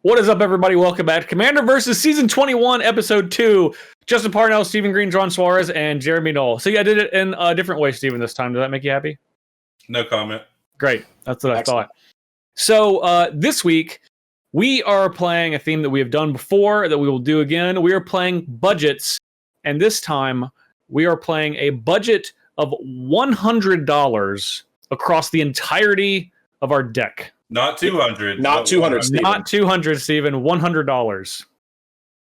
What is up, everybody? Welcome back to Commander vs. Season 21, Episode 2. Justin Parnell, Stephen Green, John Suarez, and Jeremy Knoll. So yeah, I did it in a different way, Stephen, this time. Does that make you happy? No comment. Great. That's what Excellent. I thought. So this week, we are playing a theme that we have done before, that we will do again. We are playing budgets, and this time, we are playing a budget of $100 across the entirety of our deck. Not 200. Not 200, Stephen. Not 200, Stephen. $100.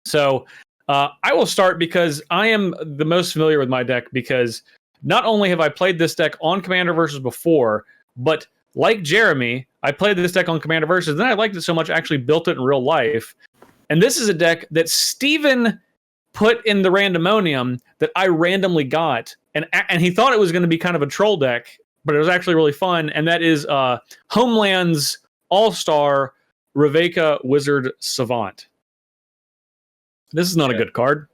So I will start because I am the most familiar with my deck, because not only have I played this deck on Commander Versus before, but like Jeremy, I played this deck on Commander Versus, then I liked it so much I actually built it in real life. And this is a deck that Stephen put in the randomonium that I randomly got. And he thought it was going to be kind of a troll deck, but it was actually really fun, and that is Homeland's All-Star Reveka Wizard Savant. This is not a good card,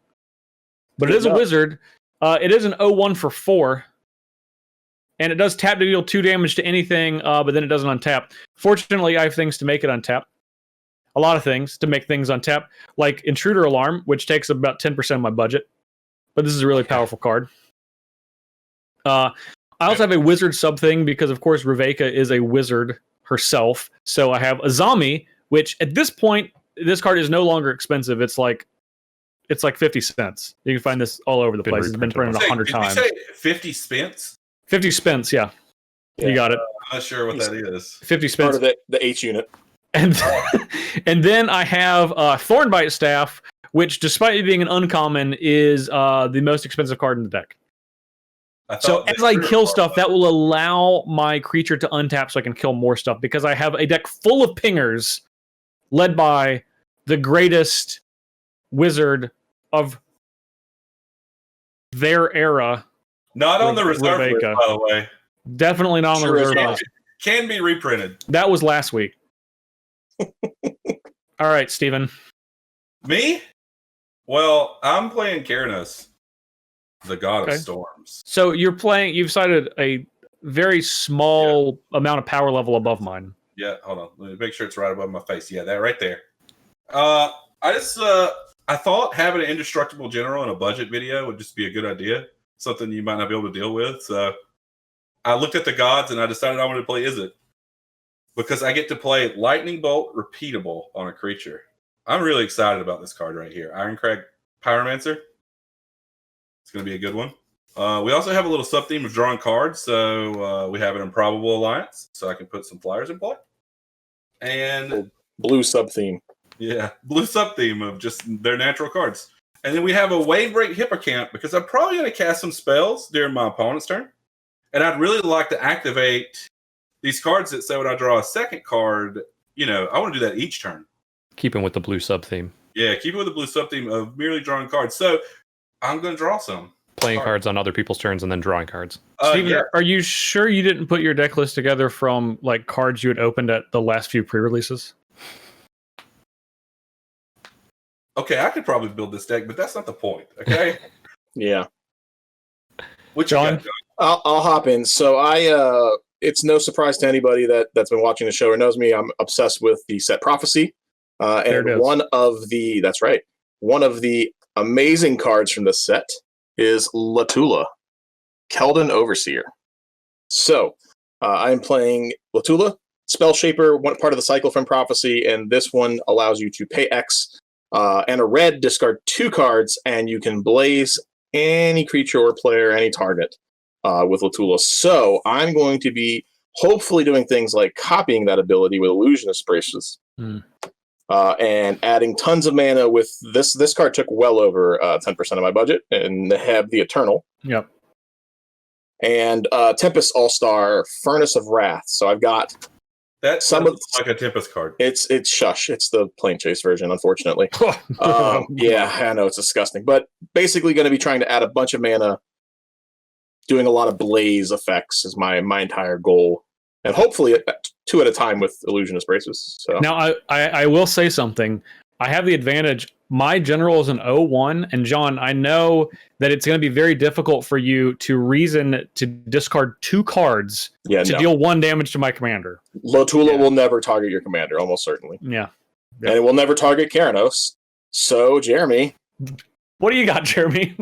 but it is a wizard. It is an 0-1 for 4, and it does tap to deal 2 damage to anything, but then it doesn't untap. Fortunately, I have things to make it untap. A lot of things to make things untap, like Intruder Alarm, which takes about 10% of my budget, but this is a really powerful card. I also have a wizard sub thing because, of course, Reveka is a wizard herself. So I have Azami, which at this point, this card is no longer expensive. It's like 50 cents. You can find this all over the place. It's been printed 100 times. Did you say 50 spence? 50 spence, yeah. You got it. I'm not sure what that is. 50 spence. Part of the H unit. And then I have Thornbite Staff, which, despite it being an uncommon, is the most expensive card in the deck. So as I kill stuff, that will allow my creature to untap so I can kill more stuff, because I have a deck full of pingers led by the greatest wizard of their era. Not on the reserve list, by the way. Definitely not on the reserve list. Can be reprinted. That was last week. All right, Steven. Me? Well, I'm playing Keranos, the God of Storms. So you've cited a very small amount of power level above mine. Yeah, hold on. Let me make sure it's right above my face. Yeah, that right there. I thought having an indestructible general in a budget video would just be a good idea. Something you might not be able to deal with. So I looked at the gods and I decided I wanted to play Izzet, because I get to play Lightning Bolt repeatable on a creature. I'm really excited about this card right here. Ironcrag Pyromancer. It's going to be a good one. We also have a little sub-theme of drawing cards. So we have an Improbable Alliance, so I can put some flyers in play. And blue sub-theme. Yeah, blue sub-theme of just their natural cards. And then we have a Wavebreak Hippocamp, because I'm probably going to cast some spells during my opponent's turn. And I'd really like to activate these cards that say when I draw a second card, I want to do that each turn. Keeping with the blue sub-theme. Yeah, keep it with the blue sub-theme of merely drawing cards. So I'm going to draw some. Playing cards on other people's turns and then drawing cards. Steven, are you sure you didn't put your deck list together from cards you had opened at the last few pre-releases? Okay, I could probably build this deck, but that's not the point, okay? Yeah. What John? I'll hop in. So it's no surprise to anybody that's been watching the show or knows me. I'm obsessed with the set Prophecy. And one of the amazing cards from the set is Latulla, Keldon Overseer. So I'm playing Latulla, Spell Shaper, one part of the cycle from Prophecy, and this one allows you to pay X and a red, discard 2 cards, and you can blaze any creature or player, any target with Latulla. So I'm going to be hopefully doing things like copying that ability with Illusionist Braces. And adding tons of mana with this. This card took well over 10% of my budget, and have the Eternal. Yep. And Tempest All-Star, Furnace of Wrath. So I've got that sounds like a Tempest card. It's Shush. It's the plain chase version, unfortunately. Yeah, I know, it's disgusting. But basically going to be trying to add a bunch of mana, doing a lot of blaze effects is my entire goal. And hopefully 2 at a time with Illusionist Braces. So. Now, I will say something. I have the advantage. My general is an 0-1, and John, I know that it's going to be very difficult for you to reason to discard 2 cards to deal 1 damage to my commander. Latulla will never target your commander, almost certainly. Yeah. and it will never target Keranos. So, Jeremy, what do you got, Jeremy?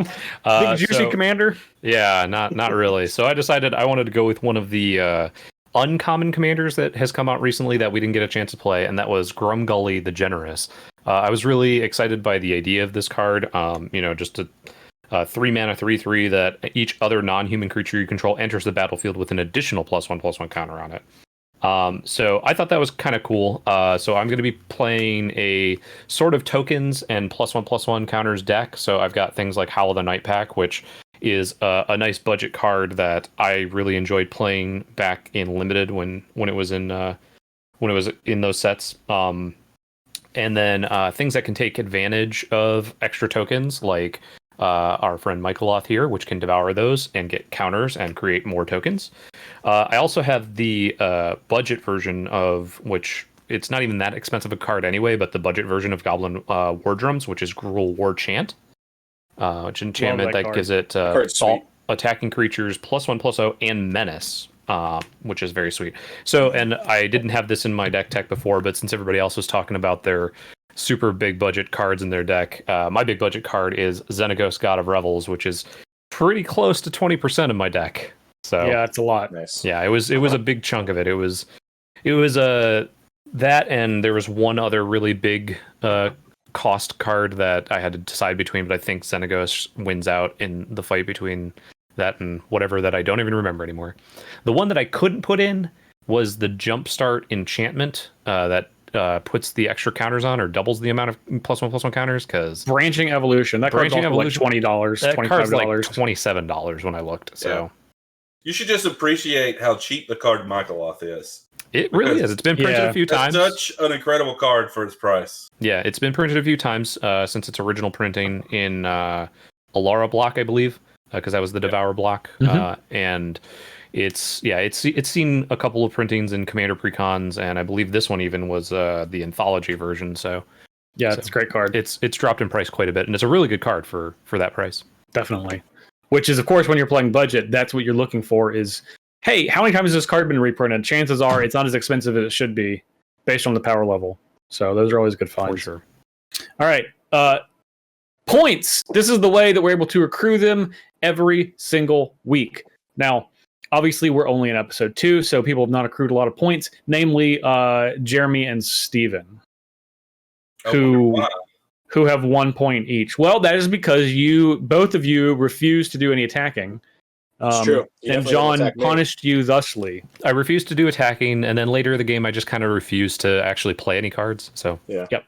Big juicy commander? Yeah, not really. So I decided I wanted to go with one of the uncommon commanders that has come out recently that we didn't get a chance to play, and that was Grumgully the Generous. I was really excited by the idea of this card. Just a 3-mana 3/3 that each other non-human creature you control enters the battlefield with an additional +1/+1 counter on it. So I thought that was kind of cool. So I'm going to be playing a sort of tokens and +1/+1 counters deck. So I've got things like Howl of the Night Pack, which is a nice budget card that I really enjoyed playing back in Limited when it was in those sets. And then things that can take advantage of extra tokens, like our friend Michaeloth here, which can devour those and get counters and create more tokens. I also have the budget version of which it's not even that expensive a card anyway, but the budget version of Goblin War Drums, which is Gruul War Chant, which enchantment that gives it all attacking creatures +1/+0 and menace. Which is very sweet. So, and I didn't have this in my deck tech before, but since everybody else was talking about their super big budget cards in their deck, my big budget card is Xenagos, God of Revels, which is pretty close to 20% of my deck. So yeah, it's a lot. Nice. Yeah, it was a big chunk of it. It was that, and there was one other really big cost card that I had to decide between, but I think Xenagos wins out in the fight between that and whatever that I don't even remember anymore. The one that I couldn't put in was the Jumpstart enchantment that puts the extra counters on or doubles the amount of +1/+1 counters. Because Branching Evolution, that card's like $20, that card's like $25. $27 when I looked. So you should just appreciate how cheap the card Michaeloth is. It really is. It's been printed a few times. It's such an incredible card for its price. Yeah, it's been printed a few times since its original printing in Alara block, I believe. Because that was the Devour block, and it's seen a couple of printings in Commander Precons, and I believe this one even was the anthology version. So it's a great card. It's dropped in price quite a bit, and it's a really good card for that price. Definitely. Which is, of course, when you're playing budget, that's what you're looking for. Is hey, how many times has this card been reprinted? Chances are it's not as expensive as it should be, based on the power level. So those are always good finds. For sure. All right. Points. This is the way that we're able to accrue them every single week. Now, obviously, we're only in episode 2, so people have not accrued a lot of points, namely Jeremy and Steven, who have 1 point each. Well, that is because both of you refused to do any attacking. It's true. And John punished you thusly. I refused to do attacking, and then later in the game, I just kind of refused to actually play any cards. So yeah. Yep.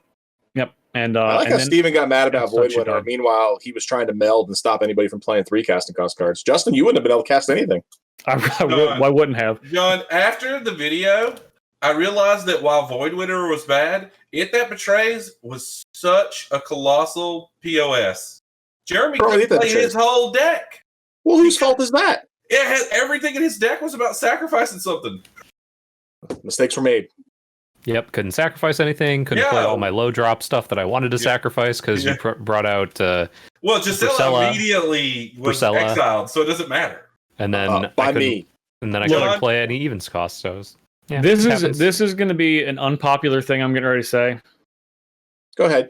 And I like how Steven got mad about Void Winter. done. Meanwhile, he was trying to meld and stop anybody from playing 3 casting cost cards. Justin, you wouldn't have been able to cast anything. I wouldn't have. John, after the video, I realized that while Void Winter was bad, It That Betrays was such a colossal POS. Jeremy could play his whole deck. Well, whose fault is that? It had everything in his deck was about sacrificing something. Mistakes were made. Yep, couldn't sacrifice anything. Couldn't play all my low drop stuff that I wanted to sacrifice because you brought out. Gisela immediately was exiled, so it doesn't matter. And then I couldn't play any evens cost. So this is going to be an unpopular thing I'm getting ready to say. Go ahead.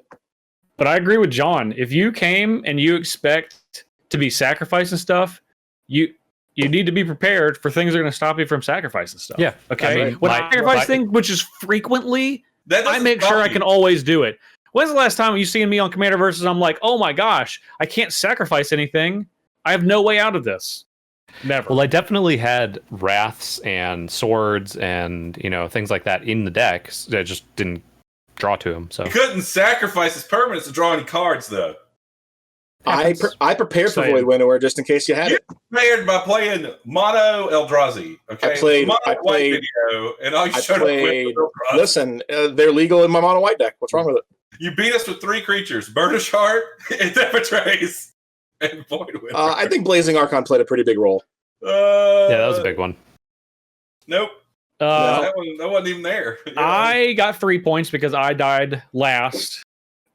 But I agree with John. If you came and you expect to be sacrificing stuff, you need to be prepared for things that are going to stop you from sacrificing stuff. Yeah. Okay. I mean, when I sacrifice things, which is frequently, I make sure I can always do it. When's the last time you seen me on Commander Versus? I'm like, oh my gosh, I can't sacrifice anything. I have no way out of this. Never. Well, I definitely had wraths and swords and things like that in the deck that just didn't draw to him. So you couldn't sacrifice his permanents to draw any cards, though. I prepared for Void Winnower just in case you had it. Prepared by playing Mono Eldrazi. Okay, I played White video, and all you showed up with Eldrazi. Listen, they're legal in my Mono White deck. What's wrong with it? You beat us with 3 creatures: Burnish Heart, It That Betrays, and Void Winnower. I think Blazing Archon played a pretty big role. Yeah, that was a big one. Nope. That wasn't even there. I got 3 points because I died last.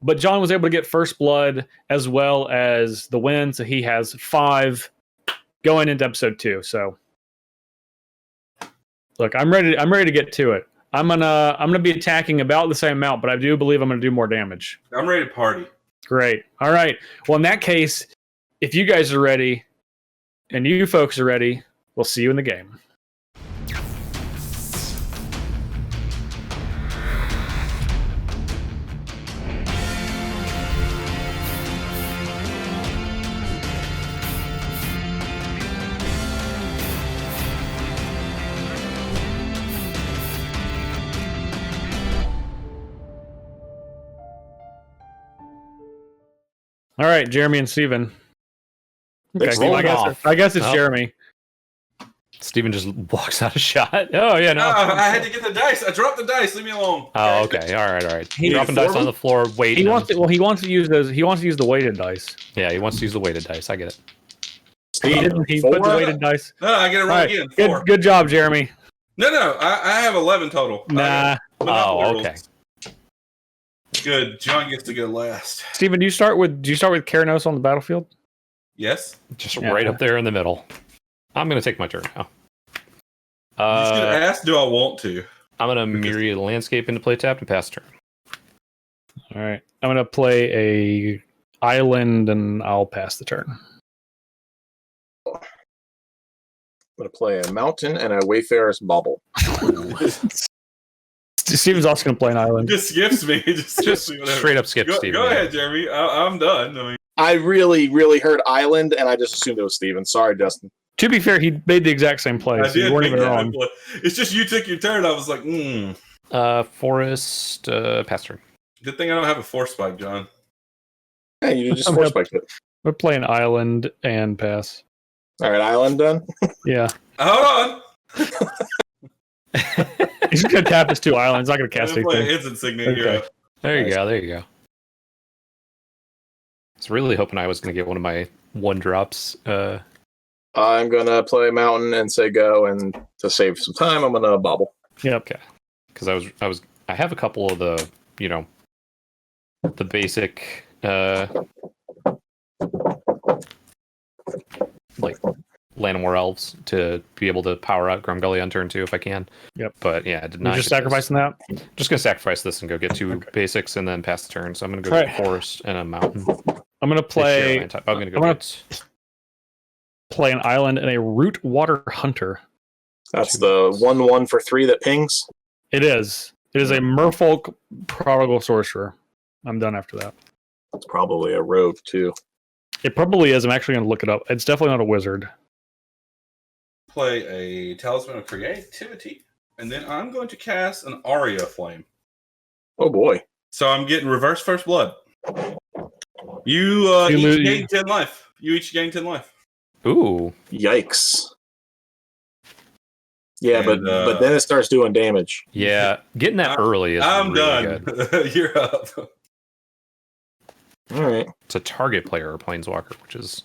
But John was able to get first blood as well as the win, so he has 5 going into episode 2. So, look, I'm ready to get to it. I'm gonna be attacking about the same amount, but I do believe I'm gonna do more damage. I'm ready to party. Great. All right. Well, in that case, if you guys are ready and you folks are ready, we'll see you in the game. All right, Jeremy and Steven. Okay, I guess it's Jeremy. Steven just walks out a shot. Oh, yeah, no. I had to get the dice. I dropped the dice. Leave me alone. Oh, okay. All right. Dropping dice on the floor, wait. He wants to use those. He wants to use the weighted dice. Yeah, he wants to use the weighted dice. I get it. He put the weighted dice. No, I get it wrong again. Good job, Jeremy. No. I have 11 total. Nah. Oh, okay. Good. John gets to go last. Steven, do you start with Keranos on the battlefield? Yes. Just right up there in the middle. I'm going to take my turn now. I'm just going to ask, do I want to? I'm going to Myriad Landscape into play tapped and pass turn. All right. I'm going to play a island and I'll pass the turn. I'm going to play a mountain and a Wayfarer's Bauble. Steven's also going to play an island. Just skips me. Just straight up skips Steven. Go ahead, Jeremy. I'm done. I really, really heard island, and I just assumed it was Steven. Sorry, Dustin. To be fair, he made the exact same play. I So you did. weren't even wrong. It's just you took your turn. I was like, Forest, pass turn. Good thing I don't have a force spike, John. Hey, you just force spiked it. We're playing island and pass. All right, island done? Yeah. Hold on. He's just going to tap his 2 islands. Not going to cast I'm anything. instant signet Okay. hero. There you go. I was really hoping I was going to get one of my 1-drops. I'm going to play mountain and say go, and to save some time, I'm going to bobble. Yep. Okay. Because I have a couple of the, the basic, like Llanowar elves to be able to power out Grumgully on turn 2 if I can. Yep. But yeah, I did You're not. just sacrificing that? Just going to sacrifice this and go get 2 basics and then pass the turn. So I'm going to go get a forest and a mountain. I'm going to play. I'm going to play an island and a root water hunter. That's the 1/1 for 3 that pings. It is. It is a merfolk prodigal sorcerer. I'm done after that. It's probably a rogue, too. It probably is. I'm actually going to look it up. It's definitely not a wizard. Play a Talisman of Creativity, and then I'm going to cast an Aria Flame. Oh, boy. So I'm getting reverse first blood. You each gain 10 life. Ooh. Yikes. Yeah, but then it starts doing damage. Yeah, getting that early is I'm really done. good. You're up. All right. It's a target player or planeswalker, which is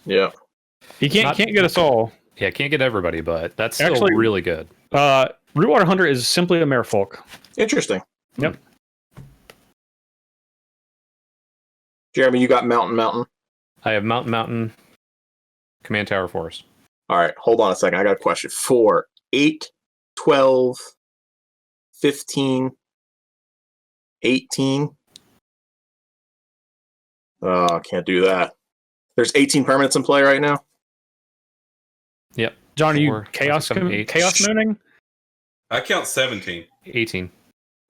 He can't get us all. Yeah, can't get everybody, but that's still really good. Rootwater Hunter is simply a merfolk. Interesting. Yep. Jeremy, you got mountain. I have mountain, command tower, forest. All right, hold on a second. I got a question. 4, 8, 12, 15, 18. Oh, I can't do that. There's 18 permanents in play right now. Yep. John, are you chaos mooning? I count 17. 18.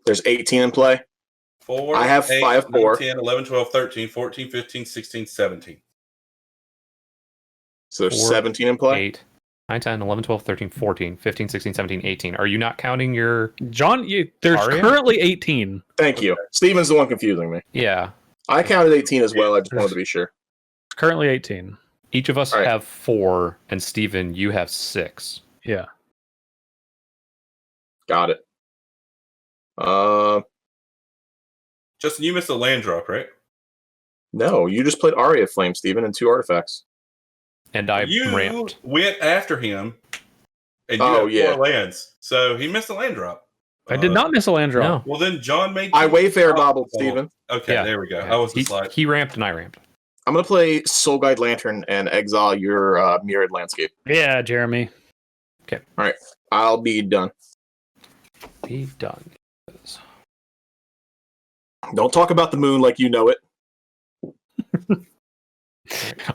There's 18 in play. 4, I have 8, 5, 4. 10, 11, 12, 13, 14, 15, 16, 17. So there's 17 in play. 8, 9, 10, 11, 12, 13, 14, 15, 16, 17, 18. Are you not counting your... John, there's currently 18. Thank you. Steven's the one confusing me. Yeah. I counted 18 as well. I just wanted to be sure. It's currently 18. Each of us have 4, and Steven, you have 6. Yeah. Got it. Justin, you missed a land drop, right? No, you just played Aria Flame, Steven, and 2 artifacts. And I ramped. You went after him, and you have 4 lands. So he missed a land drop. I did not miss a land drop. No. Well, then John made... I Wayfarer bobbled, Steven. Okay, there we go. Yeah. I was the slide. He ramped and I ramped. I'm going to play Soul Guide Lantern and exile your Myriad Landscape. Yeah, Jeremy. Okay. All right. I'll be done. Be done. Don't talk about the moon like you know it.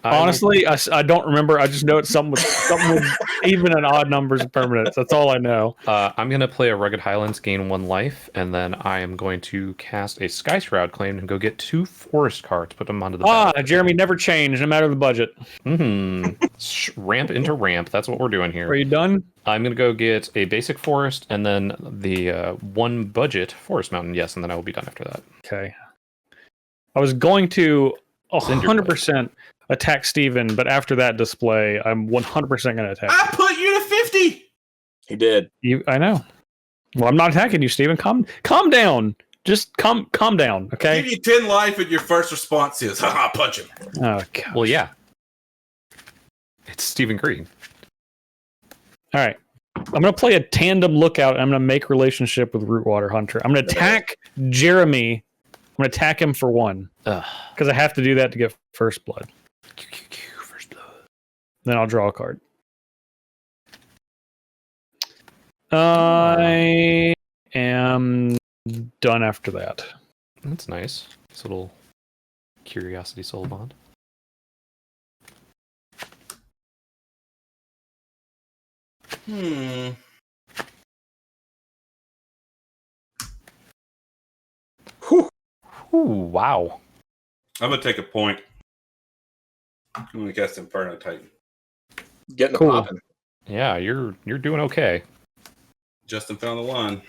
Honestly, I don't remember. I just know it's something with even and odd numbers of permanents. That's all I know. I'm going to play a Rugged Highlands, gain 1 life, and then I am going to cast a Sky Shroud claim and go get 2 forest cards, put them onto the battlefield. Jeremy never changed, no matter the budget. Ramp into ramp. That's what we're doing here. Are you done? I'm going to go get a basic forest and then the 1 budget forest mountain. Yes, and then I will be done after that. Okay. I was going to 100% attack Steven, but after that display, I'm 100% going to attack I put you to 50! He did. I know. Well, I'm not attacking you, Steven. Calm down. Just calm down, okay? Give you 10 life and your first response is, haha, punch him. Oh, God. Well, yeah. It's Stephen Green. All right. I'm going to play a tandem lookout, and I'm going to make relationship with Rootwater Hunter. I'm going to attack Jeremy. I'm going to attack him for 1. Because I have to do that to get first blood. First blood. Then I'll draw a card. I am done after that. That's nice. This little Curiosity Soul Bond. Whew. Ooh, wow. I'm going to take a point. I'm going to cast Inferno Titan. Getting Cool. it popping. Yeah, you're doing okay. Justin found the line.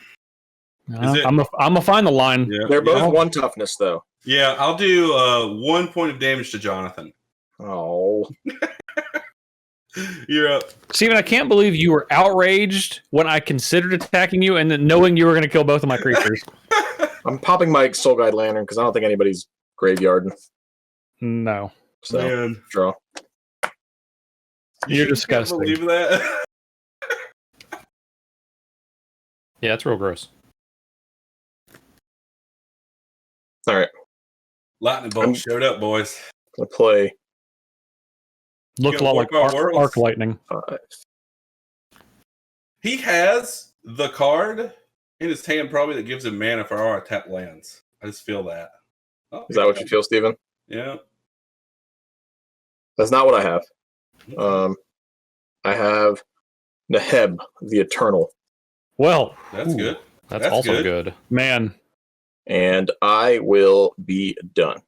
Is it- I'm gonna find the line. Yeah, They're both yeah. 1 toughness, though. Yeah, I'll do 1 point of damage to Jonathan. Oh. You're up. Steven, I can't believe you were outraged when I considered attacking you and then knowing you were going to kill both of my creatures. I'm popping my Soul Guide Lantern because I don't think anybody's graveyarding. No. So, Man. draw. You're You disgusting. Can't believe that. Yeah, it's real gross. All right. Lightning bolt showed up, boys. I'll play Looked a You lot gonna like work our worlds? arc lightning. 5. He has the card in his hand probably that gives him mana for our tap lands. I just feel that. Oh, Is that what you feel, Steven? Yeah. That's not what I have. I have Neheb, the Eternal, Well, That's Ooh. good. That's That's also good. good. man. and I will be done.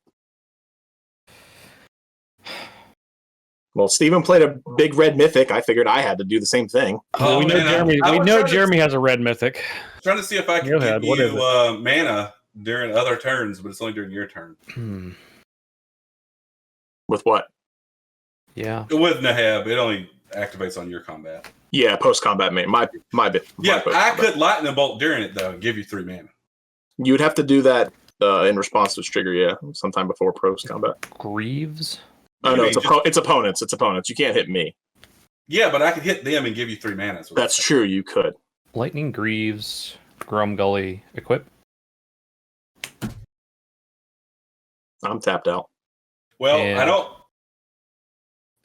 Well, Steven played a big red mythic. I figured I had to do the same thing. Oh, we know man, Jeremy. I We was know trying to- Jeremy has a red mythic. Trying to see if I Go can ahead, give what is you mana during other turns, but it's only during your turn. With what? Yeah. With Neheb, it only activates on your combat. Yeah, post combat main. My bit. Yeah, I could lightning bolt during it though, and give you 3 mana. You would have to do that in response to its trigger. Yeah, sometime before post combat. Greaves. Oh You no, mean it's just- it's opponents. It's opponents. You can't hit me. Yeah, but I could hit them and give you 3 mana. That's true. You could. Lightning Greaves. Grumgully. Equip. I'm tapped out. Well, And- I don't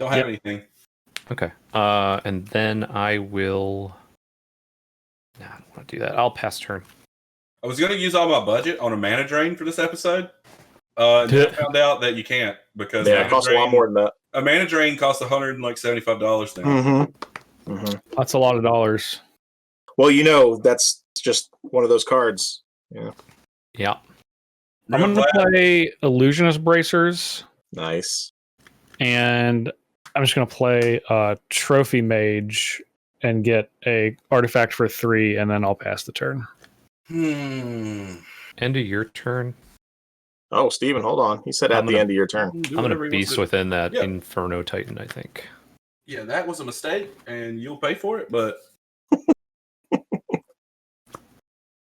have Yep. anything. Okay. And then I will. Nah, I don't want to do that. I'll pass turn. I was going to use all my budget on a mana drain for this episode. And then I found out that you can't because Yeah, mana it costs a lot drain- more than that. A mana drain costs $175 now. Mm-hmm. Mm-hmm. That's a lot of dollars. Well, you know, that's just one of those cards. Yeah. Yeah. I'm Real going to glad- play Illusionist Bracers, Nice. and I'm just going to play Trophy Mage and get a artifact for 3, and then I'll pass the turn. End of your turn. Oh, Steven, hold on. He said I'm at the gonna- end of your turn. Do I'm whatever going he to wants beast to do. within that Yeah. Inferno Titan, I think. Yeah, that was a mistake, and you'll pay for it. But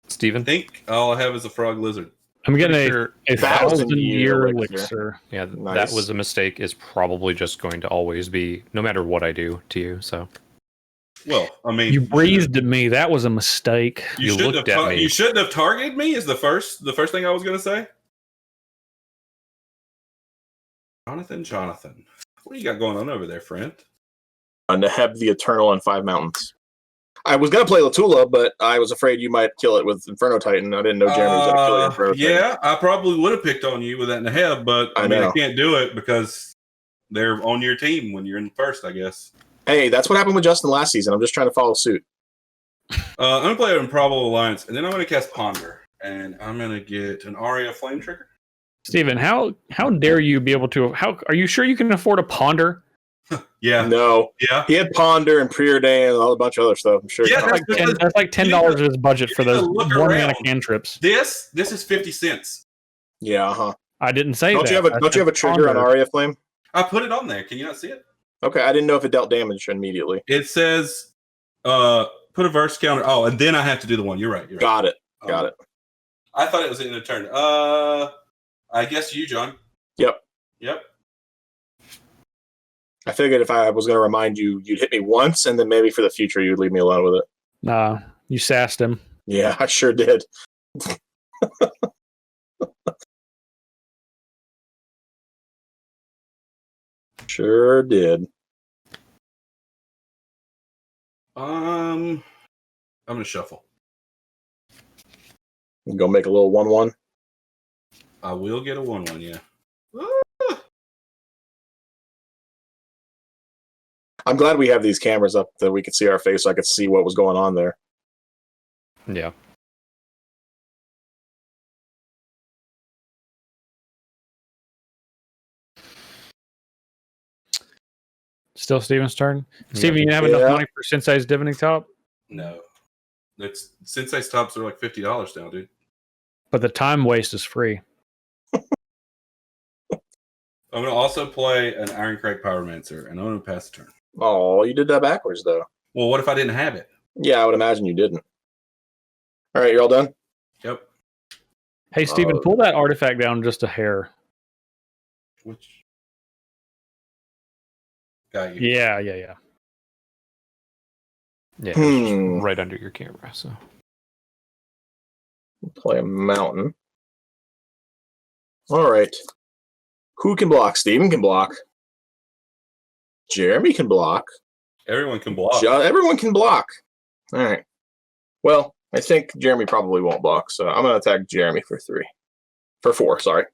Steven? I think all I have is a frog lizard. I'm getting Pretty a sure- 1,000-year elixir. elixir. Yeah, Nice. that was a mistake. Is probably just going to always be, no matter what I do to you. So Well, I mean, You breathed at me. That was a mistake. You You shouldn't looked have at me. You shouldn't have targeted me. Is the first thing I was going to say. Jonathan, what do you got going on over there, friend? Neheb the Eternal and 5 mountains. I was gonna play Latulla, but I was afraid you might kill it with Inferno Titan. I didn't know Jeremy was gonna kill your Inferno Titan. Yeah, I probably would have picked on you with that in the head, but I mean, I can't do it because they're on your team when you're in first, I guess. Hey, that's what happened with Justin last season. I'm just trying to follow suit. I'm gonna play an Improbable Alliance, and then I'm gonna cast Ponder, and I'm gonna get an Aria Flame Trigger. Steven, how dare you be able to? How are you sure you can afford a Ponder? Yeah. No. Yeah. He had Ponder and Preordain and all a bunch of other stuff. I'm sure. Yeah, that's like $10 of his budget for those one-mana cantrips. This is 50 cents. Yeah. I didn't say don't that. Don't you have a trigger on Aria Flame? I put it on there. Can you not see it? Okay, I didn't know if it dealt damage immediately. It says, put a verse counter. Oh, and then I have to do the one. You're right. Got it. Got it. I thought it was in a turn. I guess you, John. Yep. I figured if I was going to remind you, you'd hit me once, and then maybe for the future you'd leave me alone with it. Nah, you sassed him. Yeah, I sure did. Sure did. I'm gonna shuffle. Go make a little 1/1. I will get a 1/1, yeah. I'm glad we have these cameras up that we could see our face, so I could see what was going on there. Yeah. Still Steven's turn. Steven, you have enough money for Sensei's Divining Top? No. Sensei's tops are like $50 now, dude. But the time waste is free. I'm going to also play an Ironcrag Pyromancer, and I'm going to pass the turn. Oh, you did that backwards, though. Well, what if I didn't have it? Yeah, I would imagine you didn't. All right, you're all done? Yep. Hey, Steven, pull that artifact down just a hair. Which? Got you. Yeah. Yeah, it's just right under your camera, so. Play a mountain. All right. Who can block? Steven can block. Jeremy can block. Everyone can block. Everyone can block. All right. Well, I think Jeremy probably won't block, so I'm going to attack Jeremy for 3. For 4, sorry.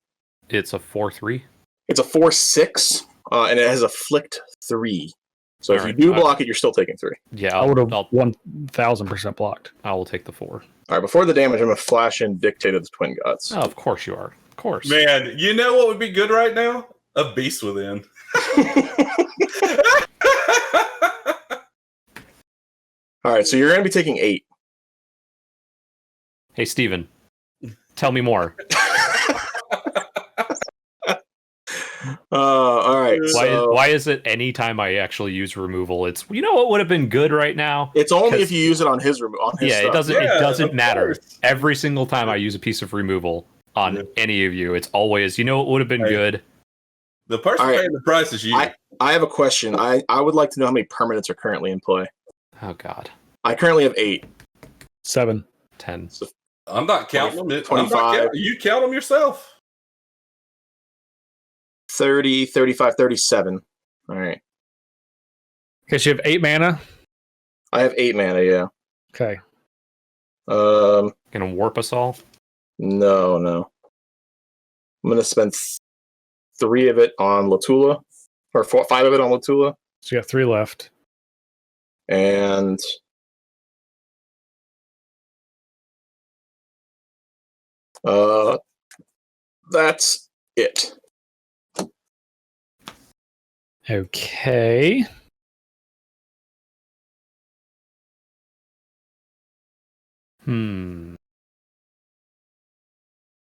It's a 4/3? It's a 4/6, and it has a flicked 3. So if you do block it, you're still taking 3. Yeah, I would have 1,000% blocked. I will take the 4. All right, before the damage, I'm going to flash in Dictate of the Twin Gods. Oh, of course you are. Of course. Man, you know what would be good right now? A Beast Within. All right, so you're going to be taking 8. Hey, Steven, tell me more. All right. Why is it anytime I actually use removal, it's what would have been good right now? It's only if you use it on his stuff. It doesn't matter. Every single time I use a piece of removal on any of you, it's always what would have been good. The person paying the price is you. I have a question. I would like to know how many permanents are currently in play. Oh God. I currently have 8. 7. 10. So I'm not counting them. 25. You count them yourself. 30, 35, 37. All right. Because you have 8 mana? I have 8 mana, yeah. Okay. Gonna warp us all? No. I'm gonna spend 3 of it on Latulla. Or 5 of it on Latulla. So you got 3 left. And that's it. Okay. Now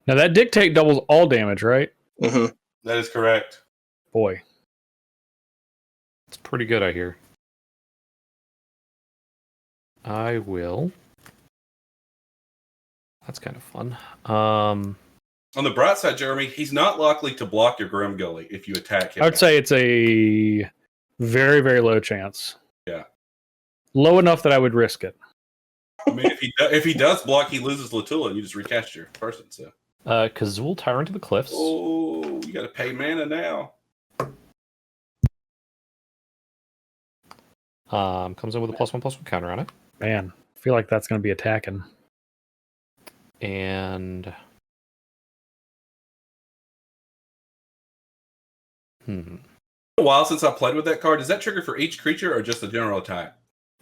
that Dictate doubles all damage, right? Mm-hmm. That is correct. Boy. It's pretty good, I hear. I will. That's kind of fun. On the bright side, Jeremy, he's not likely to block your Grumgully if you attack him. I would say it's a very, very low chance. Yeah. Low enough that I would risk it. I mean, if he does block, he loses Latulla, and you just recast your person. So. Kazul, Tyrant to the Cliffs. Oh, you got to pay mana now. Comes in with a +1/+1 counter on it. Man, I feel like that's going to be attacking. And A while since I played with that card. Does that trigger for each creature or just a general attack?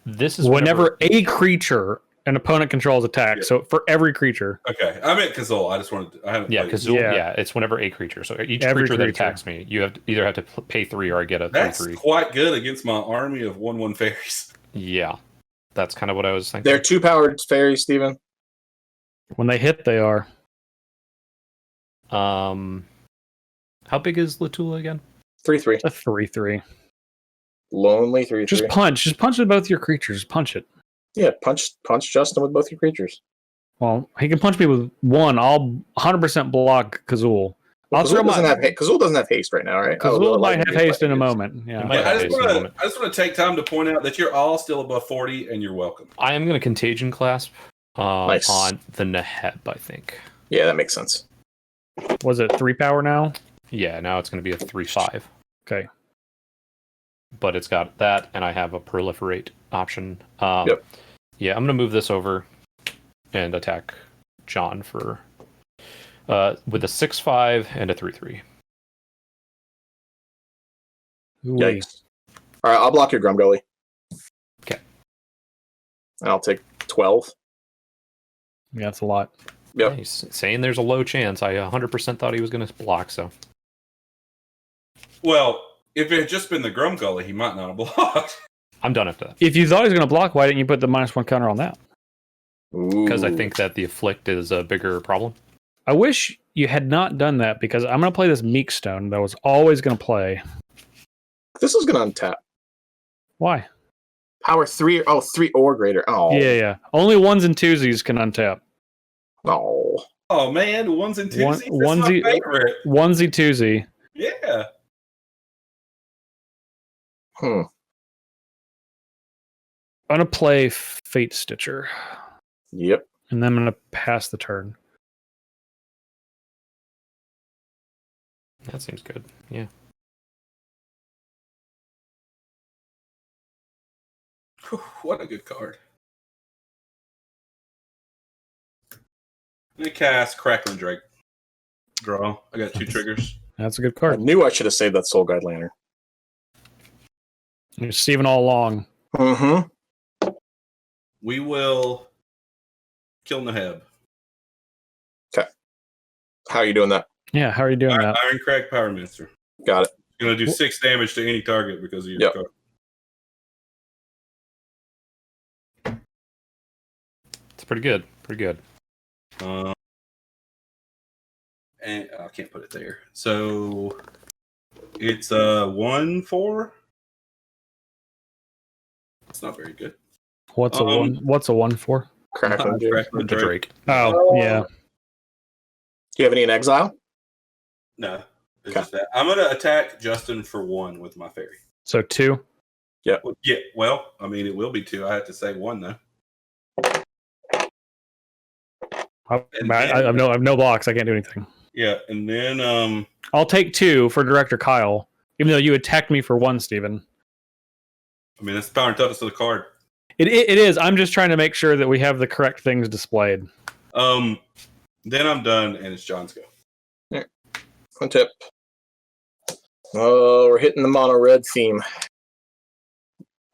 this is Whenever a creature an opponent controls attack. Yeah. So for every creature. Okay, I meant Kazul. I just wanted. I haven't. Yeah, played Kazul. Yeah. Yeah, it's whenever a creature. So each Every creature that creature. attacks me, you either have to pay 3 or I get a That's 3/3. quite good against my army of 1/1 fairies. Yeah, that's kind of what I was thinking. They're 2-powered fairies, Steven. When they hit, they are. How big is Latulla again? 3/3. A 3/3. Lonely 3/3. Just punch. Just punch at both your creatures. Punch it. Yeah, punch Justin with both your creatures. Well, he can punch me with one. I'll 100% block Kazul. Kazul doesn't have haste right now, right? Kazul might have haste in a moment. Yeah. might have I haste in a moment. just want to take time to point out that you're all still above 40, and you're welcome. I am going to Contagion Clasp Nice. on the Neheb, I think. Yeah, that makes sense. Was it 3 power now? Yeah, now it's going to be a 3/5. Okay. But it's got that, and I have a Proliferate option. Yep. Yeah, I'm going to move this over and attack John for with a 6/5 and a 3/3. Yikes. All right, I'll block your Grumgully. Okay. And I'll take 12. Yeah, that's a lot. Yep. Nice. Saying there's a low chance. I 100% thought he was going to block, so. Well, if it had just been the Grumgully, he might not have blocked. I'm done after that. If you thought he was going to block, why didn't you put the -1 counter on that? Because I think that the Afflict is a bigger problem. I wish you had not done that because I'm going to play this Meek Stone that I was always going to play. This is going to untap. Why? Power 3. Oh, 3 or greater. Oh. Yeah. Only ones and twosies can untap. Oh. Oh man, ones and twosies. That's onesie- my favorite. Onesie, twosie. Yeah. Hmm. I'm going to play Fate Stitcher. Yep. And then I'm going to pass the turn. That seems good. Yeah. Whew, what a good card. Let me cast Crackling Drake. Draw. I got 2 triggers. That's a good I card. knew I should have saved that Soul Guide Lantern. You're Steven all along. Mm-hmm. We will kill Neheb. How are you doing that? Yeah, how are you doing that? Iron Crag Power Minister. Got it. Going to do 6 damage to any target because of your card. It's pretty good. Pretty good. And I can't put it there. So it's 1/4. It's not very good. What's a one? What's a 1 for? Crackling Drake. Crackling The Drake. Drake. Oh, yeah. Do you have any in exile? No, it's Okay. just that. I'm going to attack Justin for 1 with my fairy. So 2. Well, yeah, well, I mean, it will be 2. I have to say 1 though. I have no blocks. I can't do anything. Yeah, and then I'll take 2 for Director Kyle, even though you attacked me for 1, Steven. I mean, that's the power and toughness of the card. It is. I'm just trying to make sure that we have the correct things displayed. Then I'm done, and it's John's go. One tip. Oh, we're hitting the mono red theme.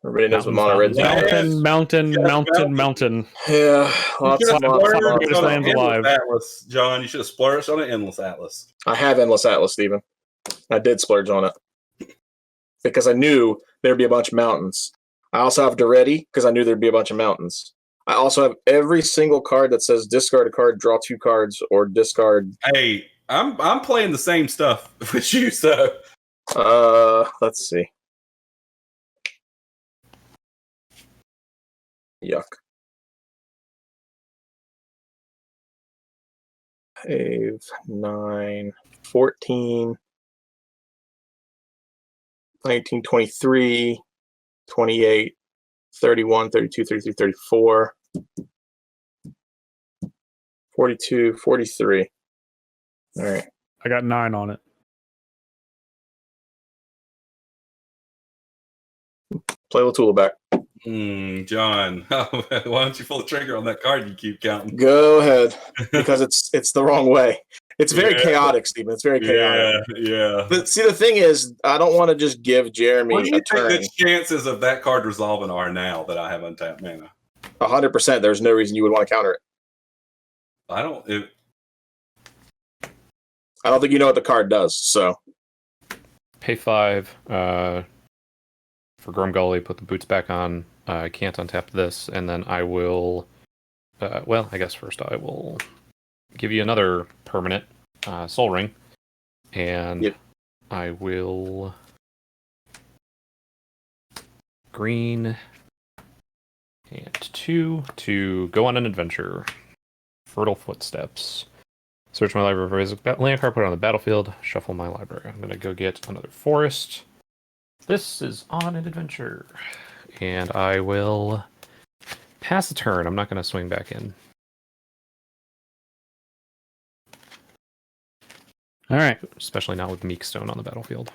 Everybody knows what mono red Mountain, theme Mountain, is. mountain. Yeah, lots You of should have splurged Greatest on an lands Endless alive. Atlas, John. You should have splurged on an Endless Atlas. I have Endless Atlas, Steven. I did splurge on it. Because I knew there'd be a bunch of mountains. I also have Duretti, because I knew there'd be a bunch of mountains. I also have every single card that says discard a card, draw 2 cards, or discard. Hey, I'm playing the same stuff with you, so Let's see. Yuck. 5, 9, 14, 19, 23, 28, 31, 32, 33, 34, 42, 43. All right. I got 9 on it. Play Latulla back. John, why don't you pull the trigger on that card you keep counting? Go ahead, because it's the wrong way. It's very chaotic, Stephen. It's very chaotic. Yeah. But see, the thing is, I don't want to just give Jeremy What do you a turn. think the chances of that card resolving are now that I have untapped mana? 100%. There's no reason you would want to counter it. I don't think you know what the card does. So Pay 5 for Grumgully, put the boots back on. I can't untap this, and then I will... I guess first I will give you another permanent Soul Ring, and I will... green and 2 to go on an adventure. Fertile Footsteps. Search my library for land card, put it on the battlefield, shuffle my library. I'm going to go get another forest. This is on an adventure. And I will pass the turn. I'm not going to swing back in. All right. Especially not with Meekstone on the battlefield.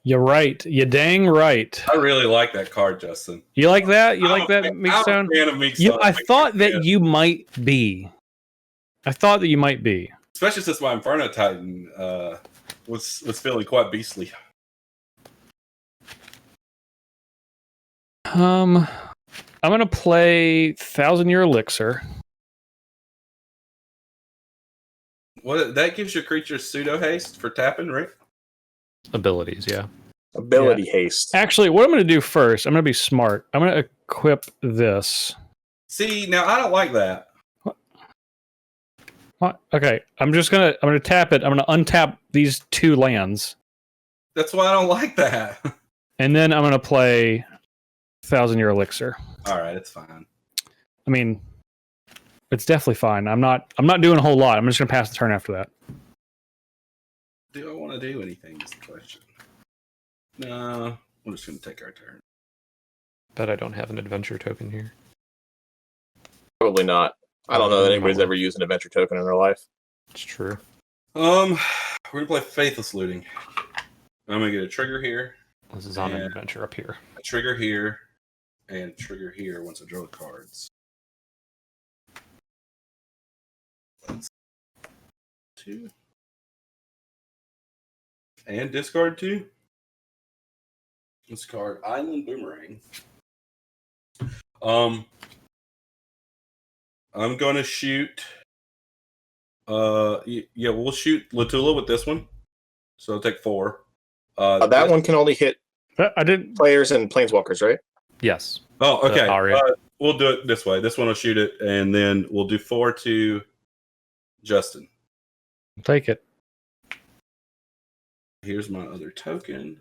You're right. You dang right. I really like that card, Justin. You like that? You like that, Meekstone? I'm a fan of Meekstone. I thought that you might be. Especially since my Inferno Titan was feeling quite beastly. I'm gonna play 1,000-Year Elixir. What that gives your creature pseudo haste for tapping, right? Abilities, yeah. ability haste. Actually, what I'm gonna do first, I'm gonna be smart. I'm gonna equip this. See, now I don't like that. What? Okay, I'm gonna tap it. I'm gonna untap these 2 lands, That's why I don't like that. and then I'm gonna play 1,000-Year Elixir. All right, it's fine. I mean, it's definitely fine. I'm not doing a whole lot. I'm just gonna pass the turn after that. Do I want to do anything is the question. No, we're just going to take our turn. Bet I don't have an adventure token here. Probably not. I don't know that anybody's ever used an adventure token in their life. It's true. We're going to play Faithless Looting. I'm going to get a trigger here. This is on an adventure up here. A trigger here. And trigger here once I draw the cards. 2. And discard 2. Discard Island Boomerang. I'm gonna shoot. We'll shoot Latulla with this one. So I'll take 4. That one can only hit I didn't. players and planeswalkers, right? Yes. Oh, okay. Aria. We'll do it this way. This one will shoot it, and then we'll do 4 to Justin. Take it. Here's my other token.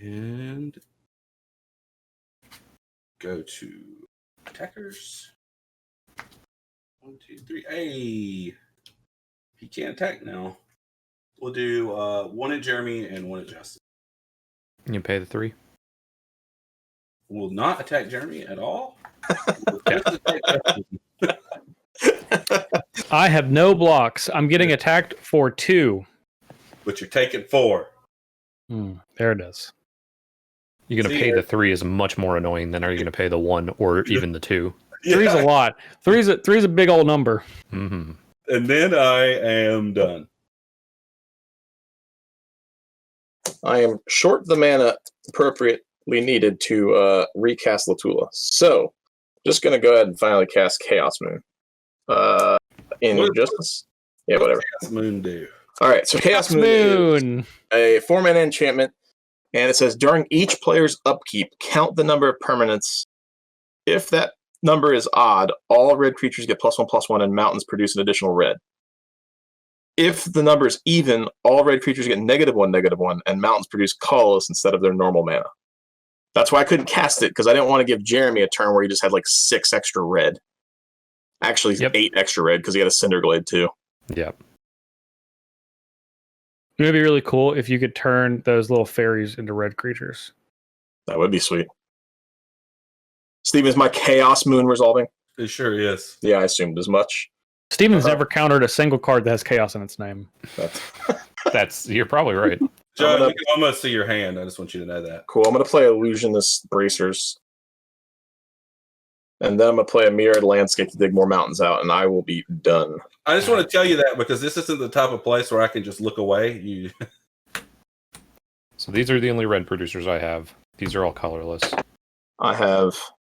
And go to attackers. 1, 2, 3. Hey, he can't attack now. We'll do 1 at Jeremy and 1 at Justin. You pay the 3. Will not attack Jeremy at all. I have no blocks. I'm getting attacked for 2. But you're taking 4. There it is. You're going to pay the 3 is much more annoying than are you going to pay the 1 or even the 2? 3's a lot. 3's a big old number. Mm-hmm. And then I am done. I am short the mana appropriately needed to recast Latulla. So, just going to go ahead and finally cast Chaos Moon. Injustice? Yeah, whatever. Chaos Moon do? All right, so Chaos Moon is a 4-mana enchantment, and it says during each player's upkeep, count the number of permanents. If that number is odd, all red creatures get +1/+1, and mountains produce an additional red. If the number is even, all red creatures get -1/-1, and mountains produce colorless instead of their normal mana. That's why I couldn't cast it, because I didn't want to give Jeremy a turn where he just had like 6 extra red. Actually, 8 extra red, because he had a Cinderglade too. Yep. It would be really cool if you could turn those little fairies into red creatures. That would be sweet. Steven, is my Chaos Moon resolving? It sure is. Yeah, I assumed as much. Steven's never countered a single card that has chaos in its name. You're probably right. John, you can almost see your hand. I just want you to know that. Cool. I'm going to play Illusionist Bracers. And then I'm going to play a Mirrored Landscape to dig more mountains out, and I will be done. I just want to tell you that because this isn't the type of place where I can just look away. So these are the only red producers I have. These are all colorless. I have.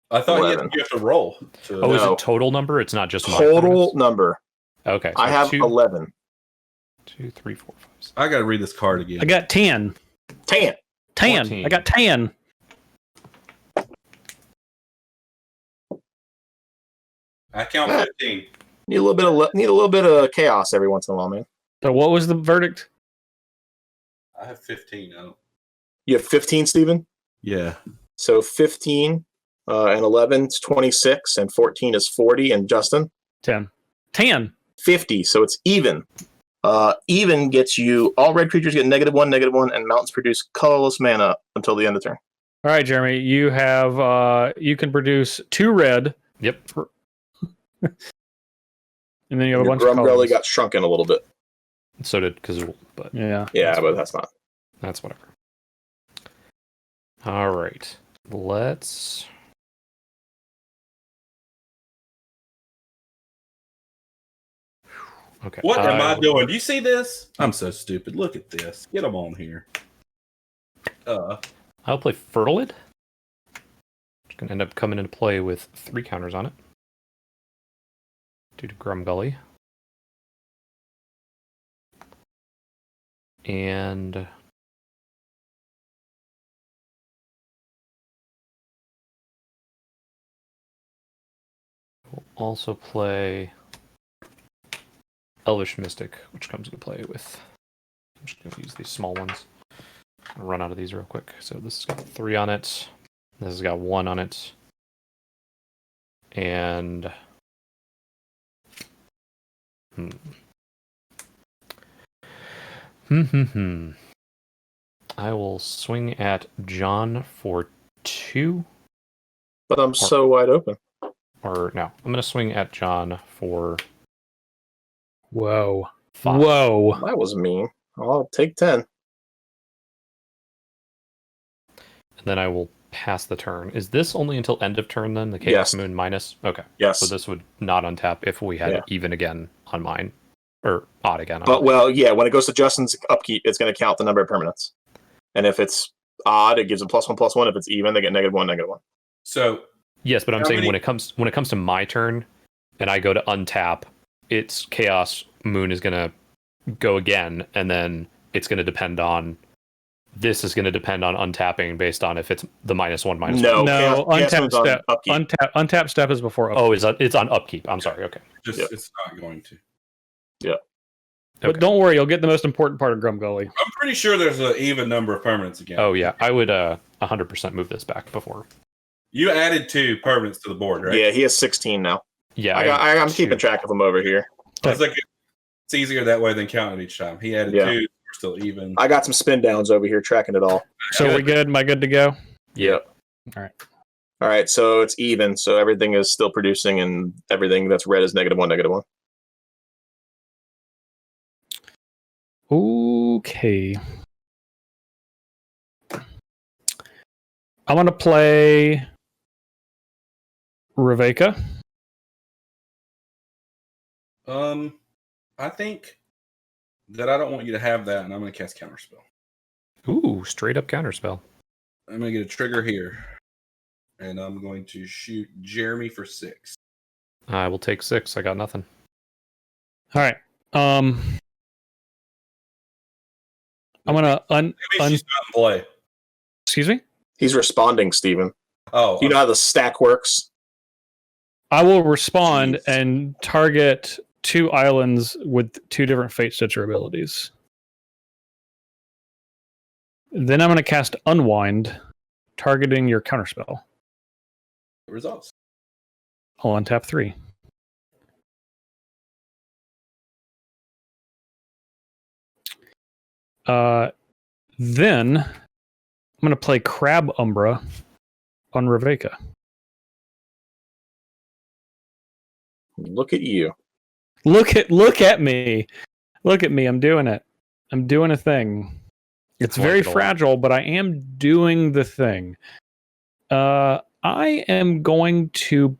I thought 11. you have to roll. Oh, is it total number? It's not just total number. Okay. So I have 11. 2, 3, 4, 5, 6. I got to read this card again. I got 10. 10. 10. I got 10. I count 15. Need a little bit of chaos every once in a while, man. So what was the verdict? I have 15. You have 15, Steven? Yeah. So 15 and 11 is 26, and 14 is 40, and Justin? 10. 10. 50, so it's even. Even gets you, all red creatures get -1/-1, and mountains produce colorless mana until the end of the turn. All right, Jeremy, you have, you can produce 2 red. Yep. And then you have a bunch Grumgully of colors. got shrunken a little bit. So did Kazul, but Yeah. Yeah, but that's not. that's whatever. All right. Let's... Okay. What am I doing? Do you see this? I'm so stupid. Look at this. Get them on here. I'll play Fertilid. Which can end up coming into play with 3 counters on it. Due to Grumgully. And... we'll also play Elvish Mystic, which comes into play with... I'm just going to use these small ones. I'll run out of these real quick. So this has got 3 on it. This has got 1 on it. And... I will swing at John for 2. But I'm so wide open. Or no, I'm going to swing at John for... Whoa. 5. Whoa. That was mean. I'll take 10. And then I will pass the turn. Is this only until end of turn then? The Chaos Moon minus? Okay. Yes. So this would not untap if we had even again on mine. Or odd again on But, mine. well, yeah, when it goes to Justin's upkeep, it's going to count the number of permanents. And if it's odd, it gives them +1/+1. If it's even, they get -1/-1. So Yes, but I'm saying when it comes to my turn and I go to untap, its Chaos Moon is going to go again, and then it's going to depend on... This is going to depend on untapping based on if it's the -1/-1. No, untap step. Upkeep. Untap step is before upkeep. Oh, it's on upkeep. I'm sorry. Okay. it's not going to. Yeah. But don't worry, you'll get the most important part of Grumgully. I'm pretty sure there's an even number of permanents again. Oh, yeah. I would 100% move this back before. You added 2 permanents to the board, right? Yeah, he has 16 now. Yeah. I'm keeping track of them over here. I was like, it's easier that way than counting it each time. He added 2. We're still even. I got some spin downs over here tracking it all. So we good? Am I good to go? Yep. All right. All right, so it's even. So everything is still producing, and everything that's red is -1/-1. Okay. I'm going to play Reveka. I think that I don't want you to have that, and I'm going to cast Counterspell. Ooh, straight up counterspell. I'm going to get a trigger here, and I'm going to shoot Jeremy for 6. I will take 6. I got nothing. All right. I'm going to Maybe she's not in play. Excuse me? He's responding, Steven. Oh, You know how the stack works? I will respond and target 2 islands with 2 different Fate Stitcher abilities. Then I'm going to cast Unwind, targeting your counterspell. results. I'll untap 3. Then I'm going to play Crab Umbra on Reveka. Look at you. Look at me. Look at me. I'm doing it. I'm doing a thing. It's I like very it a lot. fragile, but I am doing the thing. I am going to.